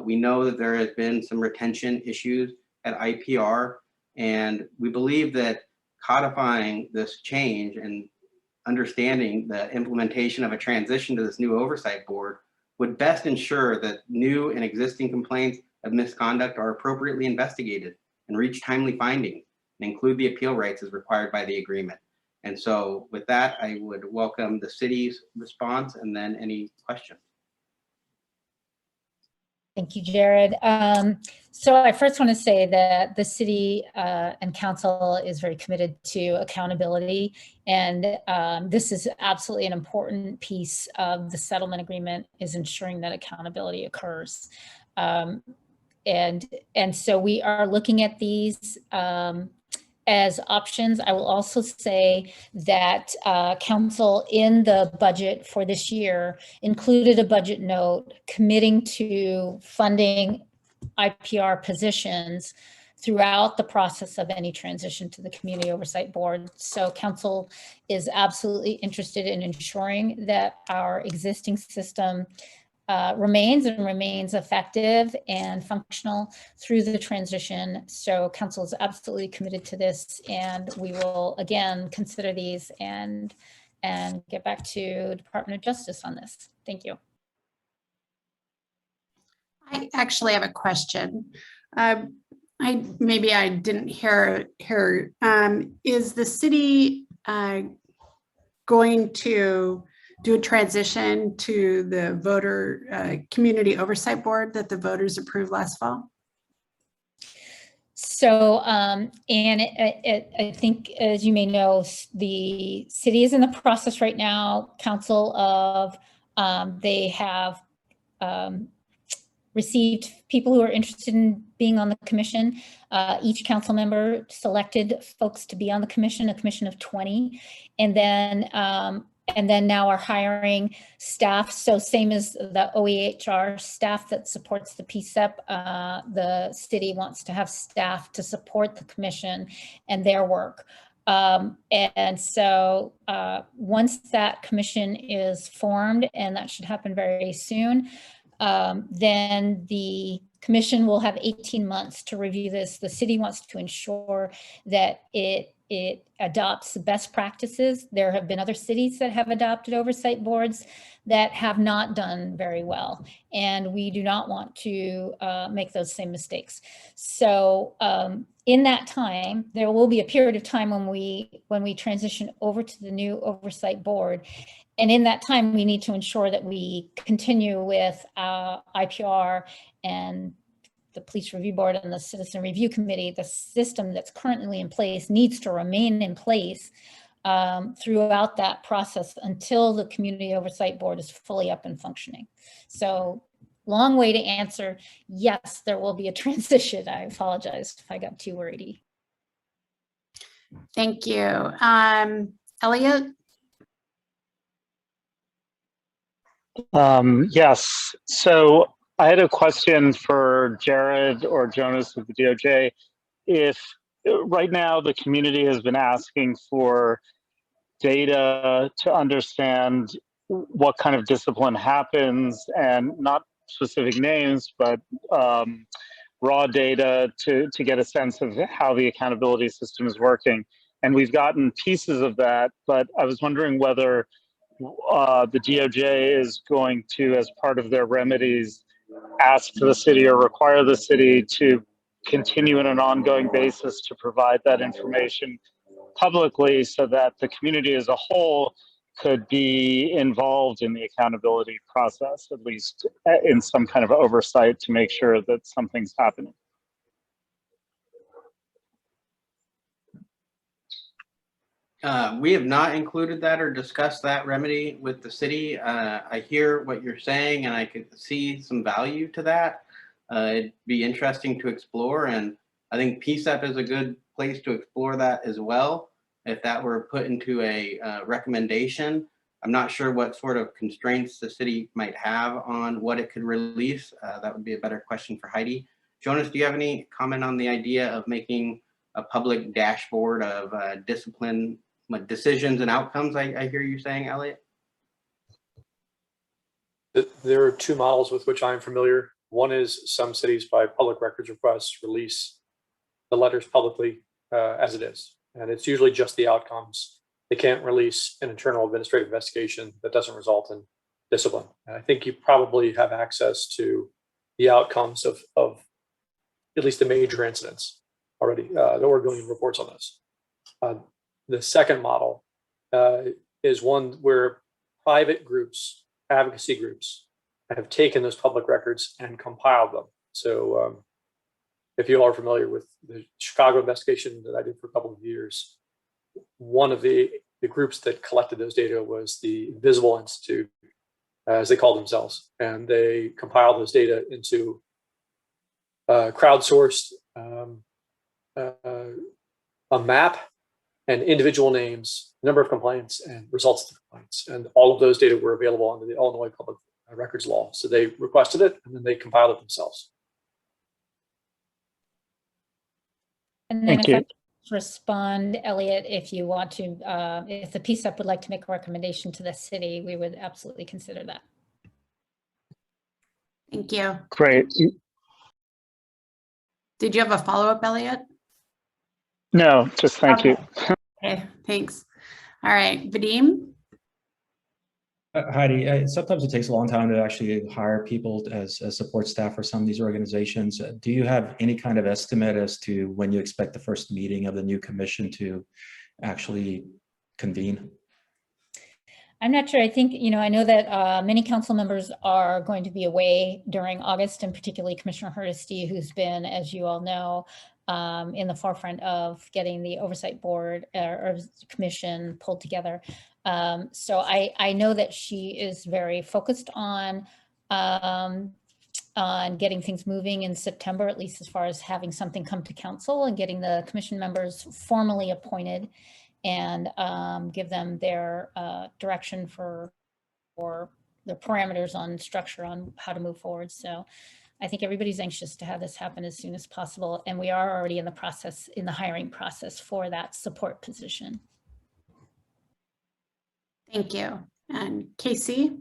We know that there has been some retention issues at IPR, and we believe that codifying this change and understanding the implementation of a transition to this new oversight board would best ensure that new and existing complaints of misconduct are appropriately investigated and reach timely findings and include the appeal rights as required by the agreement. And so with that, I would welcome the city's response and then any questions. Thank you, Jared. So I first want to say that the city and council is very committed to accountability. And this is absolutely an important piece of the settlement agreement, is ensuring that accountability occurs. And so we are looking at these as options. I will also say that council in the budget for this year included a budget note committing to funding IPR positions throughout the process of any transition to the Community Oversight Board. So council is absolutely interested in ensuring that our existing system remains effective and functional through the transition. So council is absolutely committed to this, and we will again consider these and get back to Department of Justice on this. Thank you. I actually have a question. Maybe I didn't hear her. Is the city going to do a transition to the voter community oversight board that the voters approved last fall? So, and I think, as you may know, the city is in the process right now, council of, they have received people who are interested in being on the commission. Each council member selected folks to be on the commission, a commission of 20. And then now are hiring staff. So same as the OEHR staff that supports the PCCEP, the city wants to have staff to support the commission and their work. And so once that commission is formed, and that should happen very soon, then the commission will have 18 months to review this. The city wants to ensure that it adopts best practices. There have been other cities that have adopted oversight boards that have not done very well, and we do not want to make those same mistakes. So in that time, there will be a period of time when we transition over to the new oversight board. And in that time, we need to ensure that we continue with IPR and the Police Review Board and the Citizen Review Committee. The system that's currently in place needs to remain in place throughout that process until the Community Oversight Board is fully up and functioning. So long way to answer, yes, there will be a transition. I apologize if I got too wordy. Thank you. Elliot? Yes, so I had a question for Jared or Jonas with the DOJ. If right now the community has been asking for data to understand what kind of discipline happens, and not specific names, but raw data to get a sense of how the accountability system is working. And we've gotten pieces of that, but I was wondering whether the DOJ is going to, as part of their remedies, ask the city or require the city to continue on an ongoing basis to provide that information publicly so that the community as a whole could be involved in the accountability process, at least in some kind of oversight to make sure that something's happening. We have not included that or discussed that remedy with the city. I hear what you're saying, and I could see some value to that. It'd be interesting to explore, and I think PCCEP is a good place to explore that as well. If that were put into a recommendation, I'm not sure what sort of constraints the city might have on what it could release. That would be a better question for Heidi. Jonas, do you have any comment on the idea of making a public dashboard of discipline decisions and outcomes, I hear you saying, Elliot? There are two models with which I'm familiar. One is some cities by public records requests release the letters publicly as it is. And it's usually just the outcomes. They can't release an internal administrative investigation that doesn't result in discipline. And I think you probably have access to the outcomes of at least the major incidents already. There were billion reports on this. The second model is one where private groups, advocacy groups, have taken those public records and compiled them. So if you all are familiar with the Chicago investigation that I did for a couple of years, one of the groups that collected those data was the Invisible Institute, as they call themselves. And they compiled those data into crowdsourced a map and individual names, number of complaints, and results of the complaints. And all of those data were available under the Illinois Public Records Law. So they requested it, and then they compiled it themselves. And then Thank if I you. could respond, Elliot, if you want to, if the PCCEP would like to make a recommendation to the city, we would absolutely consider that. Thank you. Great. Did you have a follow-up, Elliot? No, just thank you. Okay, thanks. All right, Vadim? Heidi, sometimes it takes a long time to actually hire people as support staff for some of these organizations. Do you have any kind of estimate as to when you expect the first meeting of the new commission to actually convene? I'm not sure. I think, I know that many council members are going to be away during August, and particularly Commissioner Hardesty, who's been, as you all know, in the forefront of getting the oversight board or commission pulled together. So I know that she is very focused on getting things moving in September, at least as far as having something come to council and getting the commission members formally appointed and give them their direction for the parameters on structure on how to move forward. So I think everybody's anxious to have this happen as soon as possible. And we are already in the hiring process for that support position. Thank you. And Casey?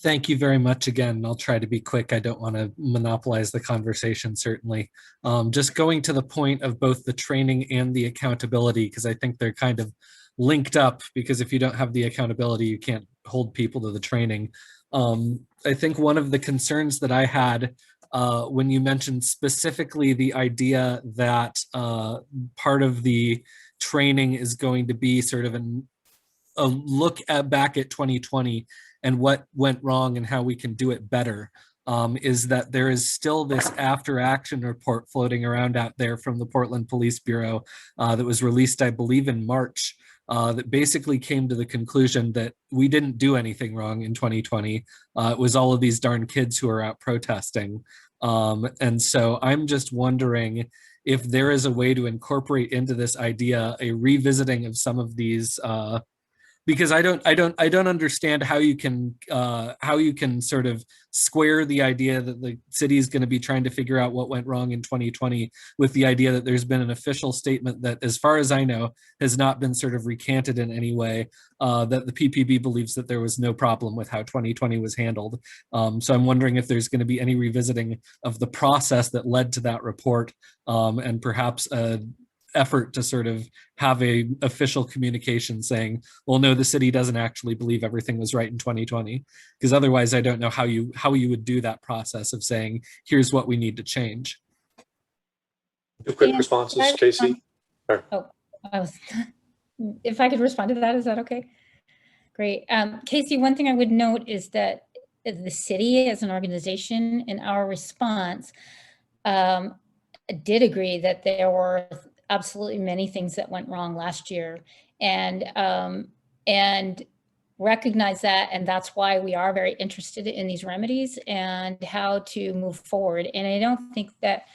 Thank you very much again. I'll try to be quick. I don't want to monopolize the conversation, certainly. Just going to the point of both the training and the accountability, because I think they're kind of linked up, because if you don't have the accountability, you can't hold people to the training. I think one of the concerns that I had when you mentioned specifically the idea that part of the training is going to be sort of a look back at 2020 and what went wrong and how we can do it better, is that there is still this after action report floating around out there from the Portland Police Bureau that was released, I believe, in March, that basically came to the conclusion that we didn't do anything wrong in 2020. It was all of these darn kids who are out protesting. And so I'm just wondering if there is a way to incorporate into this idea a revisiting of some of these, because I don't understand how you can sort of square the idea that the city is going to be trying to figure out what went wrong in 2020 with the idea that there's been an official statement that, as far as I know, has not been sort of recanted in any way, that the PPB believes that there was no problem with how 2020 was handled. So I'm wondering if there's going to be any revisiting of the process that led to that report, and perhaps effort to sort of have a official communication saying, well, no, the city doesn't actually believe everything was right in 2020, because otherwise I don't know how you would do that process of saying, here's what we need to change. Two quick responses, Casey. If I could respond to that, is that okay? Great. Casey, one thing I would note is that the city as an organization in our response did agree that there were absolutely many things that went wrong last year, and recognize that, and that's why we are very interested in these remedies and how to move forward. And I don't think that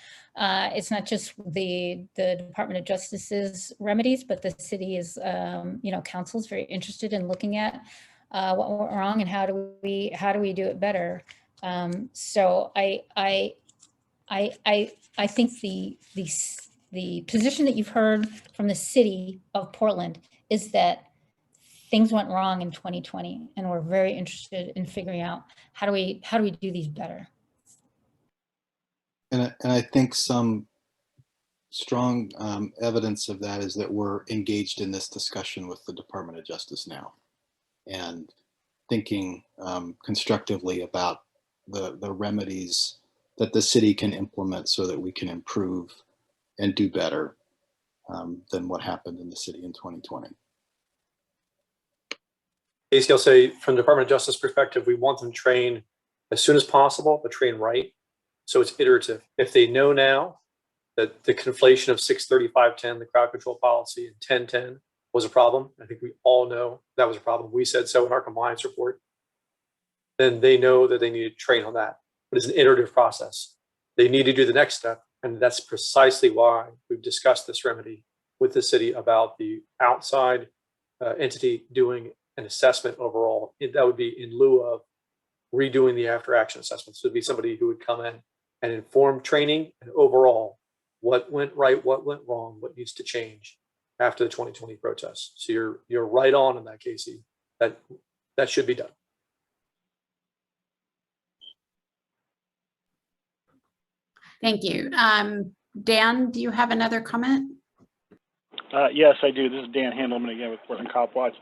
it's not just the Department of Justice's remedies, but the city is, council is very interested in looking at what went wrong and how do we do it better. So I think the position that you've heard from the city of Portland is that things went wrong in 2020, and we're very interested in figuring out how do we do these better. And I think some strong evidence of that is that we're engaged in this discussion with the Department of Justice now, and thinking constructively about the remedies that the city can implement so that we can improve and do better than what happened in the city in 2020. Casey, I'll say from the Department of Justice perspective, we want them trained as soon as possible, but train right. So it's iterative. If they know now that the conflation of 63510, the crowd control policy, and 1010 was a problem, I think we all know that was a problem. We said so in our compliance report. Then they know that they need to train on that. But it's an iterative process. They need to do the next step. And that's precisely why we've discussed this remedy with the city about the outside entity doing an assessment overall. That would be in lieu of redoing the after action assessments. So it'd be somebody who would come in and inform training and overall what went right, what went wrong, what needs to change after the 2020 protests. So you're right on in that, Casey. That should be done. Thank you. Dan, do you have another comment? Yes, I do. This is Dan Handelman again with Portland Cop Watch.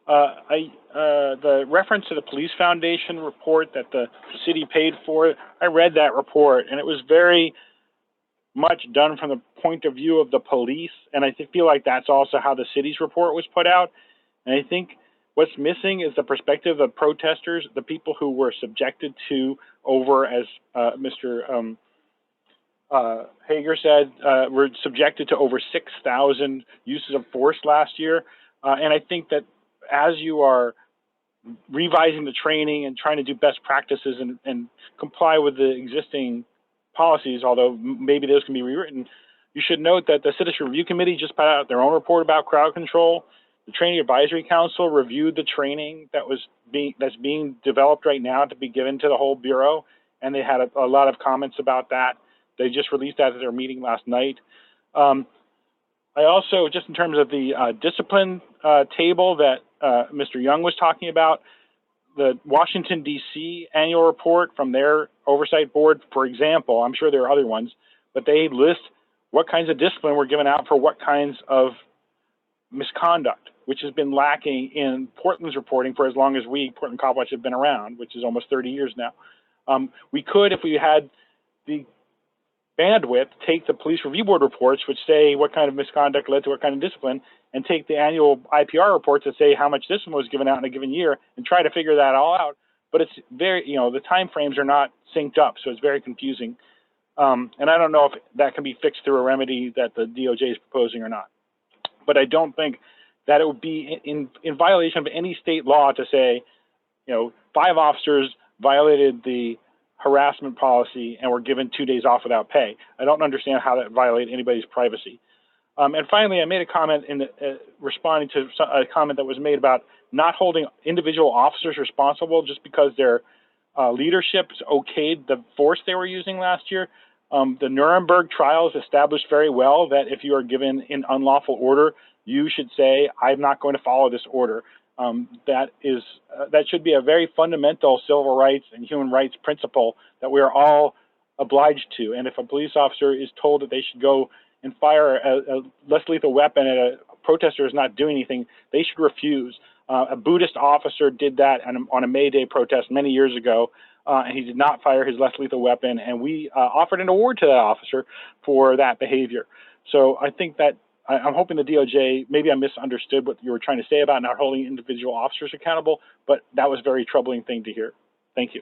The reference to the Police Foundation report that the city paid for, I read that report, and it was very much done from the point of view of the police, and I feel like that's also how the city's report was put out. And I think what's missing is the perspective of protesters, the people who were subjected to over, as Mr. Hager said, were subjected to over 6,000 uses of force last year. And I think that as you are revising the training and trying to do best practices and comply with the existing policies, although maybe those can be rewritten, you should note that the Citizen Review Committee just put out their own report about crowd control. The Training Advisory Council reviewed the training that's being developed right now to be given to the whole Bureau, and they had a lot of comments about that. They just released that at their meeting last night. I also, just in terms of the discipline table that Mr. Young was talking about, the Washington, D.C. annual report from their oversight board, for example, I'm sure there are other ones, but they list what kinds of discipline were given out for what kinds of misconduct, which has been lacking in Portland's reporting for as long as we, Portland Cop Watch, have been around, which is almost 30 years now. We could, if we had the bandwidth, take the police review board reports, which say what kind of misconduct led to what kind of discipline, and take the annual IPR reports that say how much discipline was given out in a given year and try to figure that all out. But it's very, the time frames are not synced up, so it's very confusing. And I don't know if that can be fixed through a remedy that the DOJ is proposing or not. But I don't think that it would be in violation of any state law to say, 5 officers violated the harassment policy and were given 2 days off without pay. I don't understand how that violates anybody's privacy. And finally, I made a comment in responding to a comment that was made about not holding individual officers responsible just because their leadership okayed the force they were using last year. The Nuremberg trials established very well that if you are given an unlawful order, you should say, I'm not going to follow this order. That should be a very fundamental civil rights and human rights principle that we are all obliged to. And if a police officer is told that they should go and fire a less lethal weapon at a protester is not doing anything, they should refuse. A Buddhist officer did that on a May Day protest many years ago, and he did not fire his less lethal weapon, and we offered an award to that officer for that behavior. So I think that I'm hoping the DOJ, maybe I misunderstood what you were trying to say about not holding individual officers accountable, but that was a very troubling thing to hear. Thank you.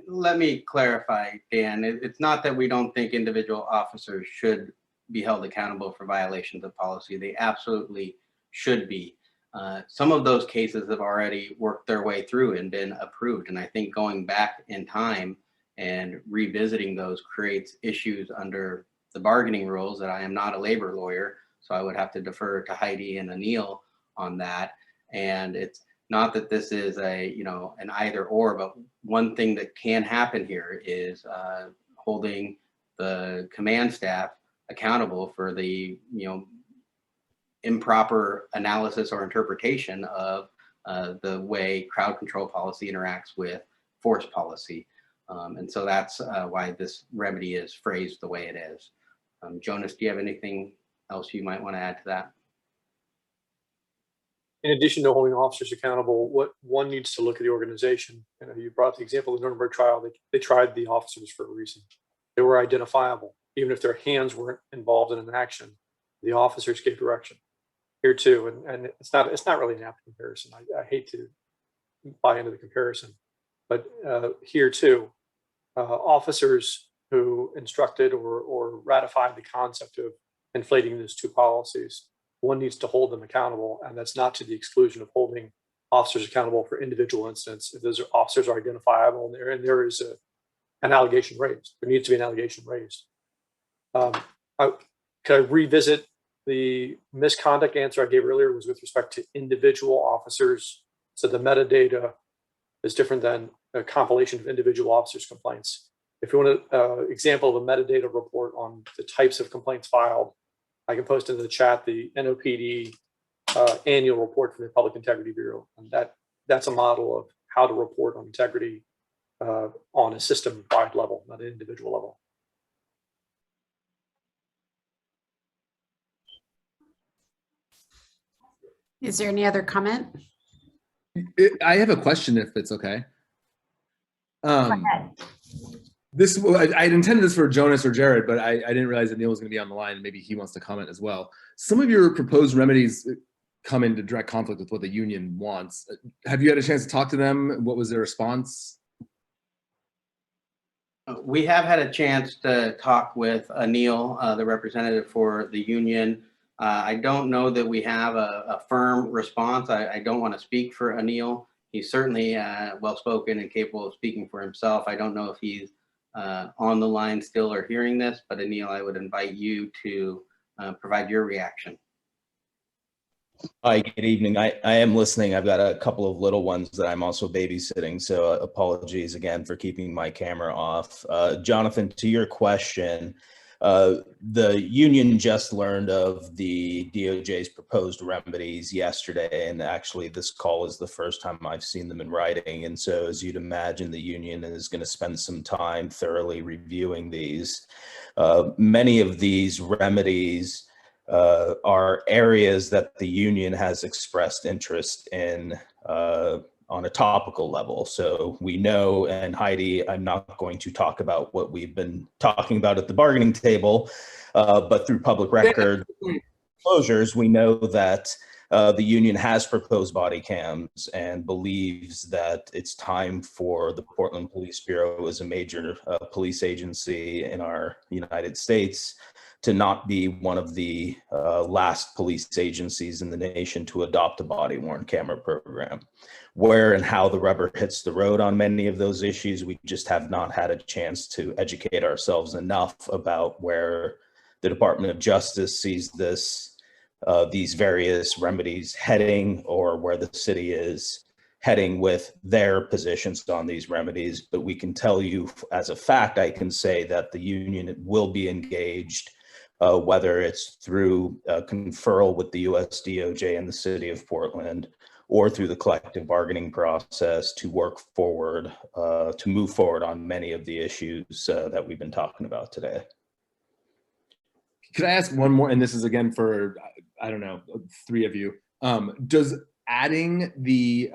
Let me clarify, Dan. It's not that we don't think individual officers should be held accountable for violations of policy. They absolutely should be. Some of those cases have already worked their way through and been approved. And I think going back in time and revisiting those creates issues under the bargaining rules. That I am not a labor lawyer, so I would have to defer to Heidi and Anil on that. And it's not that this is an either or, but one thing that can happen here is holding the command staff accountable for the, improper analysis or interpretation of the way crowd control policy interacts with force policy. And so that's why this remedy is phrased the way it is. Jonas, do you have anything else you might want to add to that? In addition to holding officers accountable, what one needs to look at the organization. You brought the example of the Nuremberg trial. They tried the officers for a reason. They were identifiable, even if their hands weren't involved in an action. The officers gave direction. Here too, and it's not really an apt comparison. I hate to buy into the comparison, but here too, officers who instructed or ratified the concept of inflating those two policies, one needs to hold them accountable, and that's not to the exclusion of holding officers accountable for individual incidents. If those officers are identifiable and there is an allegation raised, there needs to be an allegation raised. Could I revisit the misconduct answer I gave earlier? Was with respect to individual officers. So the metadata is different than a compilation of individual officers' complaints. If you want an example of a metadata report on the types of complaints filed, I can post into the chat the NOPD annual report from the Public Integrity Bureau. And that's a model of how to report on integrity on a system-wide level, not an individual level. Is there any other comment? I have a question, if it's okay. Go ahead. I intended this for Jonas or Jared, but I didn't realize that Neil was going to be on the line, and maybe he wants to comment as well. Some of your proposed remedies come into direct conflict with what the union wants. Have you had a chance to talk to them? What was their response? We have had a chance to talk with Anil, the representative for the union. I don't know that we have a firm response. I don't want to speak for Anil. He's certainly well-spoken and capable of speaking for himself. I don't know if he's on the line still or hearing this, but Anil, I would invite you to provide your reaction. Hi, good evening. I am listening. I've got a couple of little ones that I'm also babysitting, so apologies again for keeping my camera off. Jonathan, to your question, the union just learned of the DOJ's proposed remedies yesterday, and actually this call is the first time I've seen them in writing. And so, as you'd imagine, the union is going to spend some time thoroughly reviewing these. Many of these remedies are areas that the union has expressed interest in on a topical level. So we know, and Heidi, I'm not going to talk about what we've been talking about at the bargaining table, but through public record closures, we know that the union has proposed body cams and believes that it's time for the Portland Police Bureau, as a major police agency in our United States, to not be one of the last police agencies in the nation to adopt a body-worn camera program. Where and how the rubber hits the road on many of those issues, we just have not had a chance to educate ourselves enough about where the Department of Justice sees these various remedies heading, or where the city is heading with their positions on these remedies. But we can tell you as a fact, I can say that the union will be engaged, whether it's through conferral with the US DOJ and the city of Portland, or through the collective bargaining process, to work forward, to move forward on many of the issues that we've been talking about today. Could I ask one more? And this is again for, I don't know, three of you. Does adding the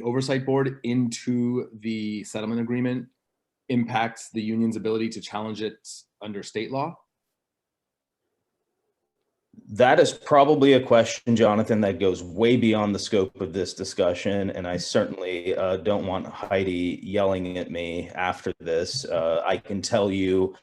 oversight board into the settlement agreement impacts the union's ability to challenge it under state law? That is probably a question, Jonathan, that goes way beyond the scope of this discussion. And I certainly don't want Heidi yelling at me after this. I can tell you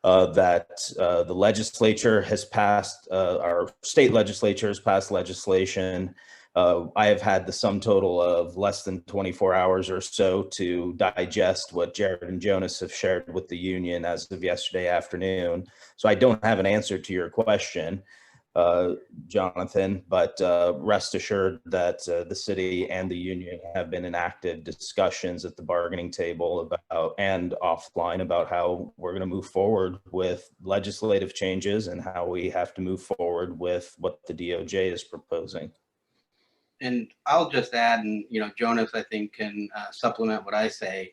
that the legislature has passed, our state legislature has passed legislation. I have had the sum total of less than 24 hours or so to digest what Jared and Jonas have shared with the union as of yesterday afternoon. So I don't have an answer to your question. Jonathan, but rest assured that the city and the union have been in active discussions at the bargaining table about and offline about how we're going to move forward with legislative changes and how we have to move forward with what the DOJ is proposing. And I'll just add, and Jonas, I think, can supplement what I say.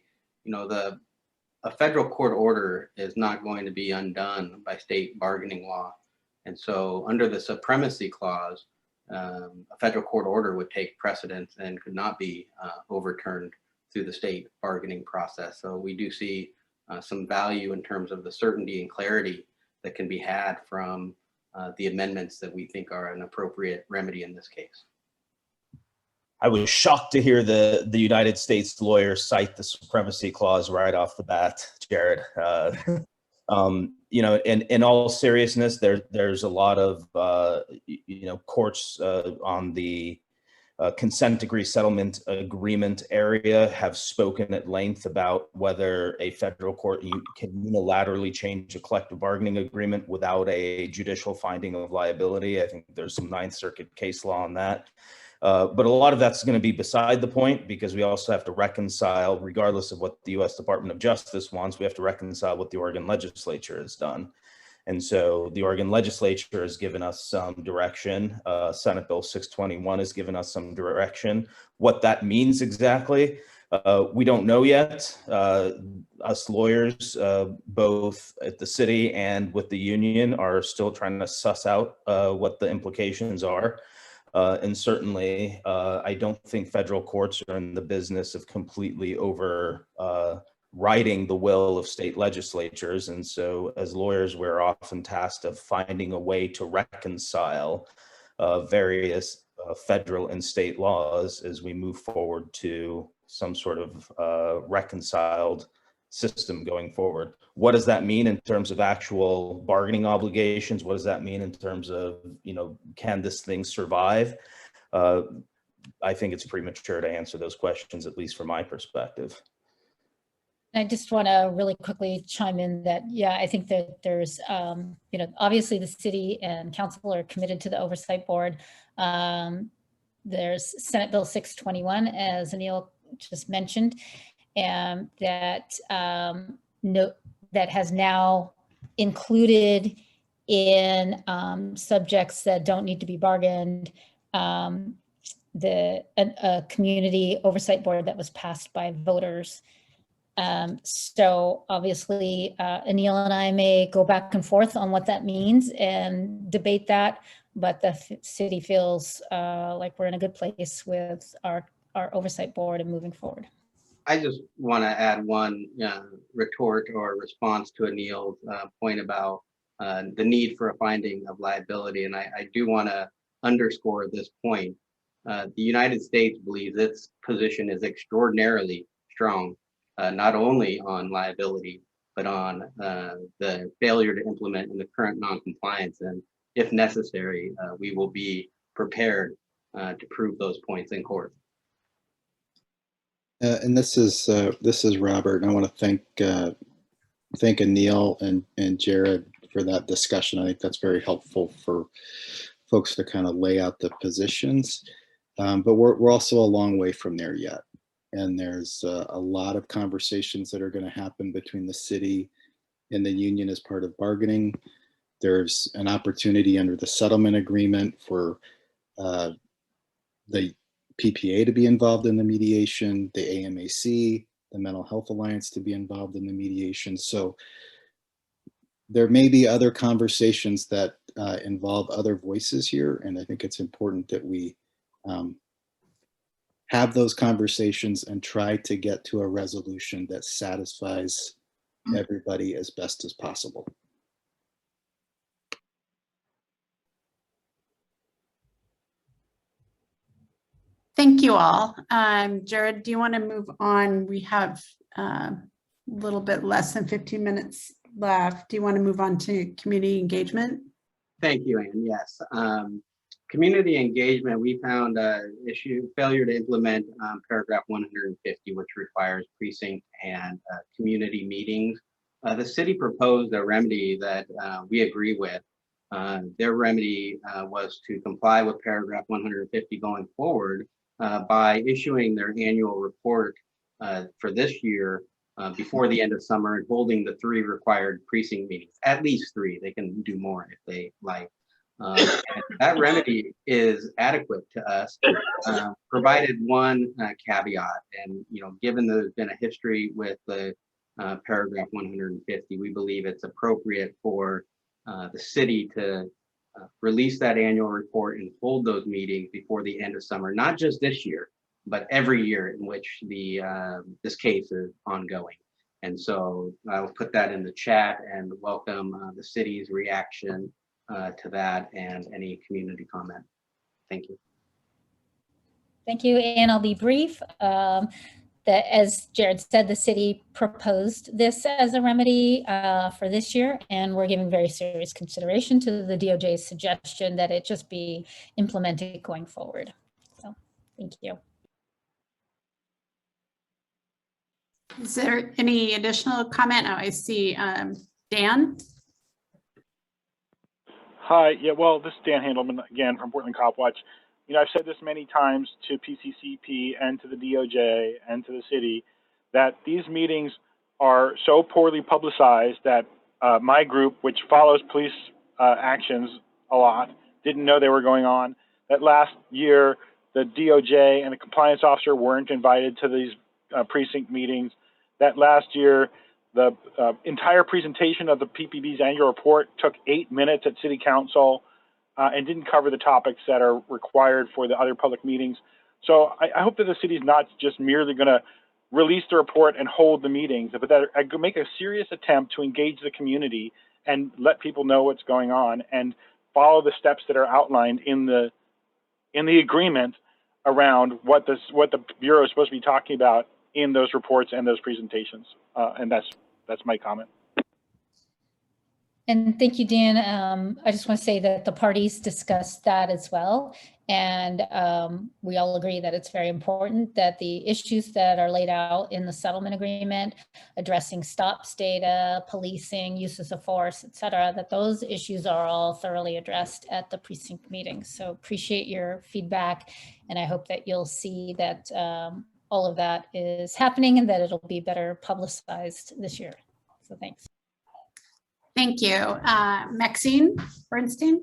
A federal court order is not going to be undone by state bargaining law. And so under the supremacy clause, a federal court order would take precedence and could not be overturned through the state bargaining process. So we do see some value in terms of the certainty and clarity that can be had from the amendments that we think are an appropriate remedy in this case. I was shocked to hear the United States lawyers cite the supremacy clause right off the bat, Jared. In all seriousness, there's a lot of courts on the consent decree settlement agreement area have spoken at length about whether a federal court can unilaterally change a collective bargaining agreement without a judicial finding of liability. I think there's some Ninth Circuit case law on that. But a lot of that's going to be beside the point, because we also have to reconcile, regardless of what the U.S. Department of Justice wants, we have to reconcile what the Oregon legislature has done. And so the Oregon legislature has given us some direction. Senate Bill 621 has given us some direction. What that means exactly, we don't know yet. Us lawyers, both at the city and with the union, are still trying to suss out what the implications are. And certainly, I don't think federal courts are in the business of completely overriding the will of state legislatures. And so as lawyers, we're often tasked of finding a way to reconcile various federal and state laws as we move forward to some sort of reconciled system going forward. What does that mean in terms of actual bargaining obligations? What does that mean in terms of, can this thing survive? I think it's premature to answer those questions, at least from my perspective. I just want to really quickly chime in that, I think that there's, obviously the city and council are committed to the oversight board. There's Senate Bill 621, as Anil just mentioned, and that that has now included in subjects that don't need to be bargained, a community oversight board that was passed by voters. So obviously, Anil and I may go back and forth on what that means and debate that, but the city feels like we're in a good place with our oversight board and moving forward. I just want to add one retort or response to Anil's point about the need for a finding of liability. And I do want to underscore this point. The United States believes its position is extraordinarily strong, not only on liability, but on the failure to implement in the current noncompliance. And if necessary, we will be prepared to prove those points in court. And this is Robert. And I want to thank Anil and Jared for that discussion. I think that's very helpful for folks to kind of lay out the positions. But we're also a long way from there yet. And there's a lot of conversations that are going to happen between the city and the union as part of bargaining. There's an opportunity under the settlement agreement for the PPA to be involved in the mediation, the AMAC, the Mental Health Alliance to be involved in the mediation. So there may be other conversations that involve other voices here. And I think it's important that we have those conversations and try to get to a resolution that satisfies everybody as best as possible. Thank you all. Jared, do you want to move on? We have a little bit less than 15 minutes left. Do you want to move on to community engagement? Thank you, Ann. Yes. Community engagement, we found failure to implement paragraph 150, which requires precinct and community meetings. The city proposed a remedy that we agree with. Their remedy was to comply with paragraph 150 going forward by issuing their annual report for this year before the end of summer and holding the 3 required precinct meetings, at least 3. They can do more if they like. And that remedy is adequate to us, provided one caveat. And, given there's been a history with the paragraph 150, we believe it's appropriate for the city to release that annual report and hold those meetings before the end of summer, not just this year, but every year in which this case is ongoing. And so I'll put that in the chat and welcome the city's reaction to that and any community comment. Thank you. Thank you, and I'll be brief. That, as Jared said, the city proposed this as a remedy for this year, and we're giving very serious consideration to the DOJ's suggestion that it just be implemented going forward. So, thank you. Is there any additional comment? Oh, I see Dan. Hi, yeah, well, this is Dan Handelman again from Portland Cop Watch. I've said this many times to PCCEP and to the DOJ and to the city that these meetings are so poorly publicized that my group, which follows police actions a lot, didn't know they were going on. That last year, the DOJ and the compliance officer weren't invited to these precinct meetings. That last year, the entire presentation of the PPB's annual report took 8 minutes at City Council and didn't cover the topics that are required for the other public meetings. So I hope that the city's not just merely going to release the report and hold the meetings, but that I could make a serious attempt to engage the community and let people know what's going on and follow the steps that are outlined in the agreement around what the Bureau is supposed to be talking about in those reports and those presentations. And that's my comment. And thank you, Dan. I just want to say that the parties discussed that as well. And we all agree that it's very important that the issues that are laid out in the settlement agreement, addressing stops data, policing, uses of force, et cetera, that those issues are all thoroughly addressed at the precinct meetings. So appreciate your feedback. And I hope that you'll see that all of that is happening and that it'll be better publicized this year. So thanks. Thank you. Maxine Bernstein.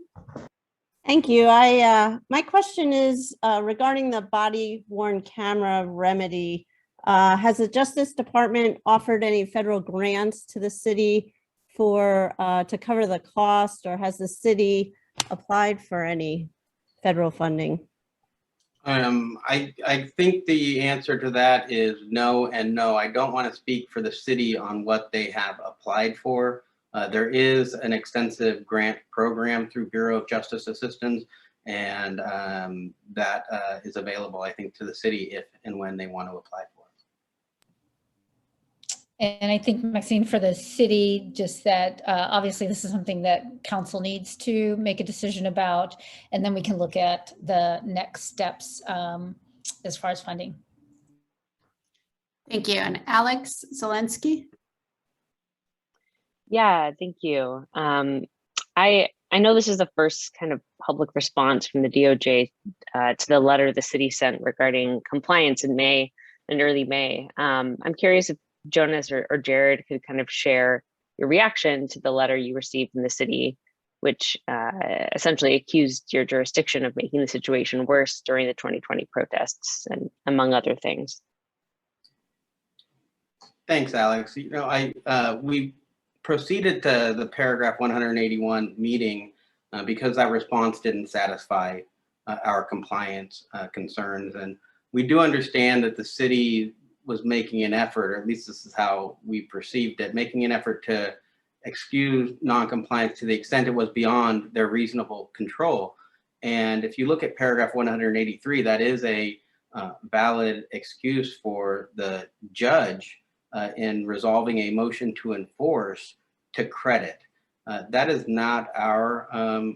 Thank you. My question is regarding the body-worn camera remedy. Has the Justice Department offered any federal grants to the city to cover the cost, or has the city applied for any federal funding? I think the answer to that is no and no. I don't want to speak for the city on what they have applied for. There is an extensive grant program through Bureau of Justice Assistance, and that is available, I think, to the city if and when they want to apply for it. And I think, Maxine, for the city, just that obviously this is something that council needs to make a decision about, and then we can look at the next steps as far as funding. Thank you. And Alex Zelensky. Yeah, thank you. I know this is the first kind of public response from the DOJ to the letter the city sent regarding compliance in May and early May. I'm curious if Jonas or Jared could kind of share your reaction to the letter you received from the city, which essentially accused your jurisdiction of making the situation worse during the 2020 protests, and among other things. Thanks, Alex. We proceeded to the paragraph 181 meeting because that response didn't satisfy our compliance concerns. And we do understand that the city was making an effort, or at least this is how we perceived it, making an effort to excuse non-compliance to the extent it was beyond their reasonable control. And if you look at paragraph 183, that is a valid excuse for the judge in resolving a motion to enforce to credit. That is not our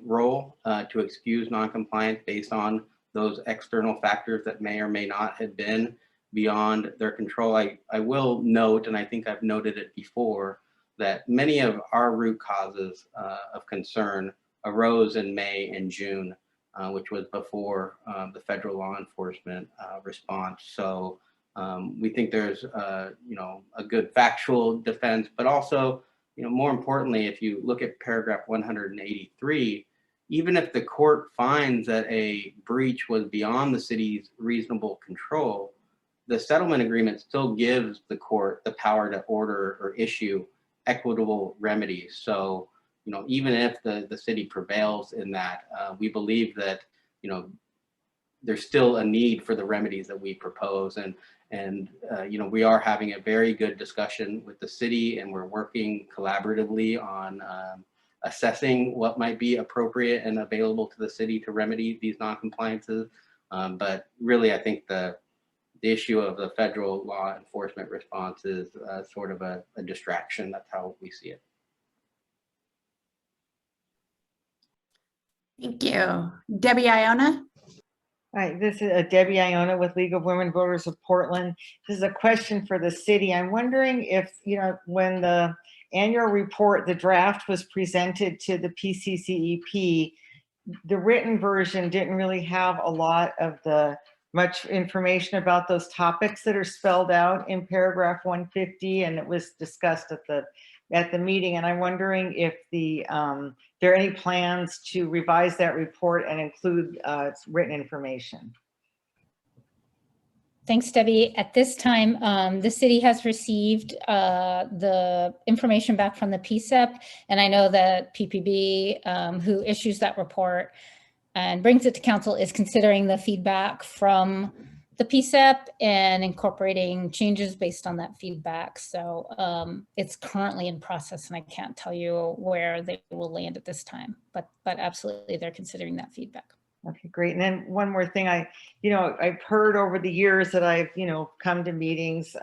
role to excuse non-compliance based on those external factors that may or may not have been beyond their control. I will note, and I think I've noted it before, that many of our root causes of concern arose in May and June, which was before the federal law enforcement response. So we think there's a good factual defense, but also, more importantly, if you look at paragraph 183, even if the court finds that a breach was beyond the city's reasonable control, the settlement agreement still gives the court the power to order or issue equitable remedies. So, even if the city prevails in that, we believe that, there's still a need for the remedies that we propose. And we are having a very good discussion with the city, and we're working collaboratively on assessing what might be appropriate and available to the city to remedy these non-compliances. But really, I think the issue of the federal law enforcement response is sort of a distraction. That's how we see it. Thank you. Debbie Iona? Hi, this is Debbie Iona with League of Women Voters of Portland. This is a question for the city. I'm wondering if, when the annual report, the draft was presented to the PCCEP, the written version didn't really have a lot of much information about those topics that are spelled out in paragraph 150, and it was discussed at the meeting. And I'm wondering if there are any plans to revise that report and include written information. Thanks, Debbie. At this time, the city has received the information back from the PCCEP, and I know that PPB, who issues that report and brings it to council, is considering the feedback from the PCCEP and incorporating changes based on that feedback. So it's currently in process, and I can't tell you where they will land at this time, but absolutely they're considering that feedback. Okay, great. And then one more thing, I've heard over the years that I've, come to meetings,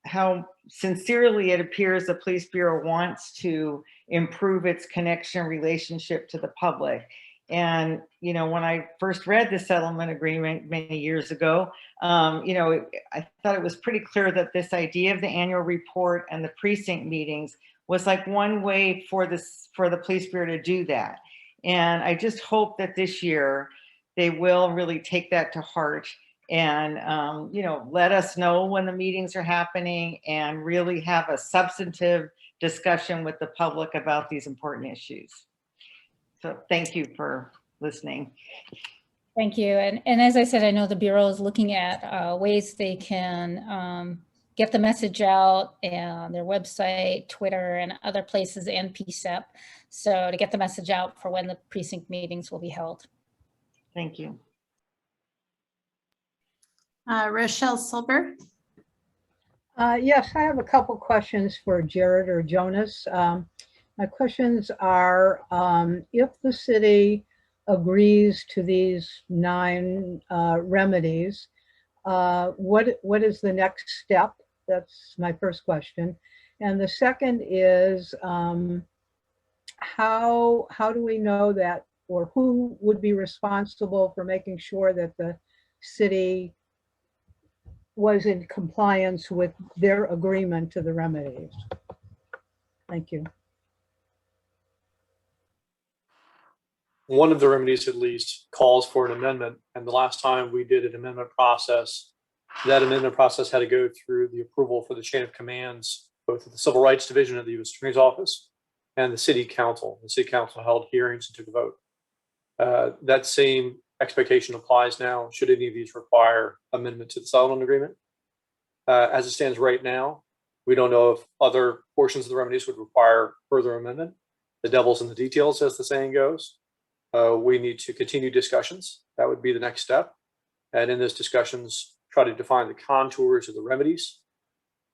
how sincerely it appears the Police Bureau wants to improve its connection relationship to the public. And, when I first read the settlement agreement many years ago, I thought it was pretty clear that this idea of the annual report and the precinct meetings was like one way for the Police Bureau to do that. And I just hope that this year they will really take that to heart and, let us know when the meetings are happening and really have a substantive discussion with the public about these important issues. So thank you for listening. Thank you. And as I said, I know the Bureau is looking at ways they can get the message out, and their website, Twitter, and other places, and PCCEP. So to get the message out for when the precinct meetings will be held. Thank you. Rochelle Silber. Yes, I have a couple questions for Jared or Jonas. My questions are, if the city agrees to these 9 remedies, what is the next step? That's my first question. And the second is, how do we know that, or who would be responsible for making sure that the city was in compliance with their agreement to the remedies? Thank you. One of the remedies at least calls for an amendment. And the last time we did an amendment process, that amendment process had to go through the approval for the chain of commands, both at the Civil Rights Division of the U.S. Attorney's Office and the City Council. The City Council held hearings and took a vote. That same expectation applies now, should any of these require amendment to the settlement agreement. As it stands right now, we don't know if other portions of the remedies would require further amendment. The devil's in the details, as the saying goes. We need to continue discussions. That would be the next step. And in those discussions, try to define the contours of the remedies.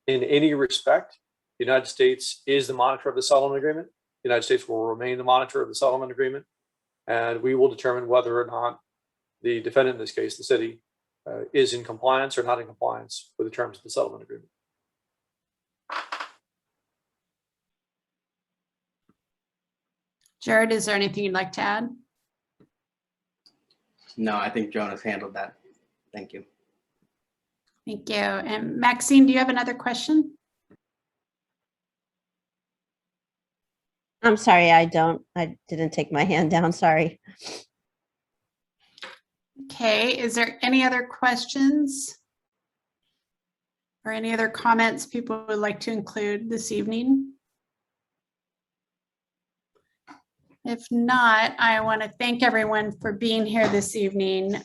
In any respect, the United States is the monitor of the settlement agreement. The United States will remain the monitor of the settlement agreement. And we will determine whether or not the defendant, in this case, the city, is in compliance or not in compliance with the terms of the settlement agreement. Jared, is there anything you'd like to add? No, I think Jonas handled that. Thank you. Thank you. And Maxine, do you have another question? I'm sorry, I didn't take my hand down, sorry. Okay, is there any other questions? Or any other comments people would like to include this evening? If not, I want to thank everyone for being here this evening.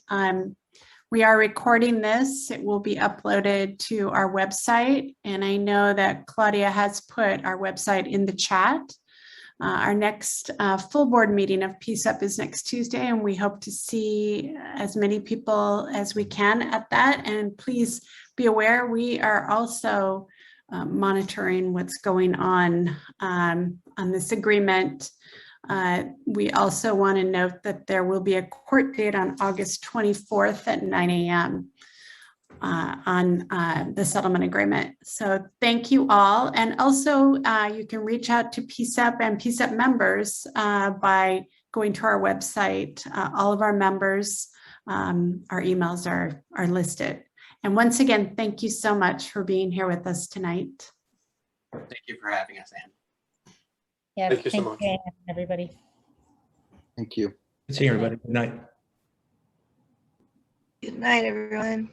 We are recording this. It will be uploaded to our website. And I know that Claudia has put our website in the chat. Our next full board meeting of PCCEP is next Tuesday, and we hope to see as many people as we can at that. And please be aware, we are also monitoring what's going on this agreement. We also want to note that there will be a court date on August 24th at 9 a.m. On the settlement agreement. So thank you all. And also you can reach out to PCCEP and PCCEP members by going to our website. All of our members, our emails are listed. And once again, thank you so much for being here with us tonight. Thank you for having us, Ann. Yeah, Thank you so much. Everybody. Thank you. Good seeing everybody. Good night. Good night, everyone.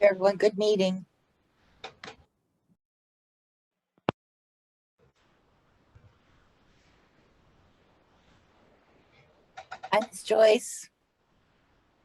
Everyone, good meeting. Hi, Ms. Joyce.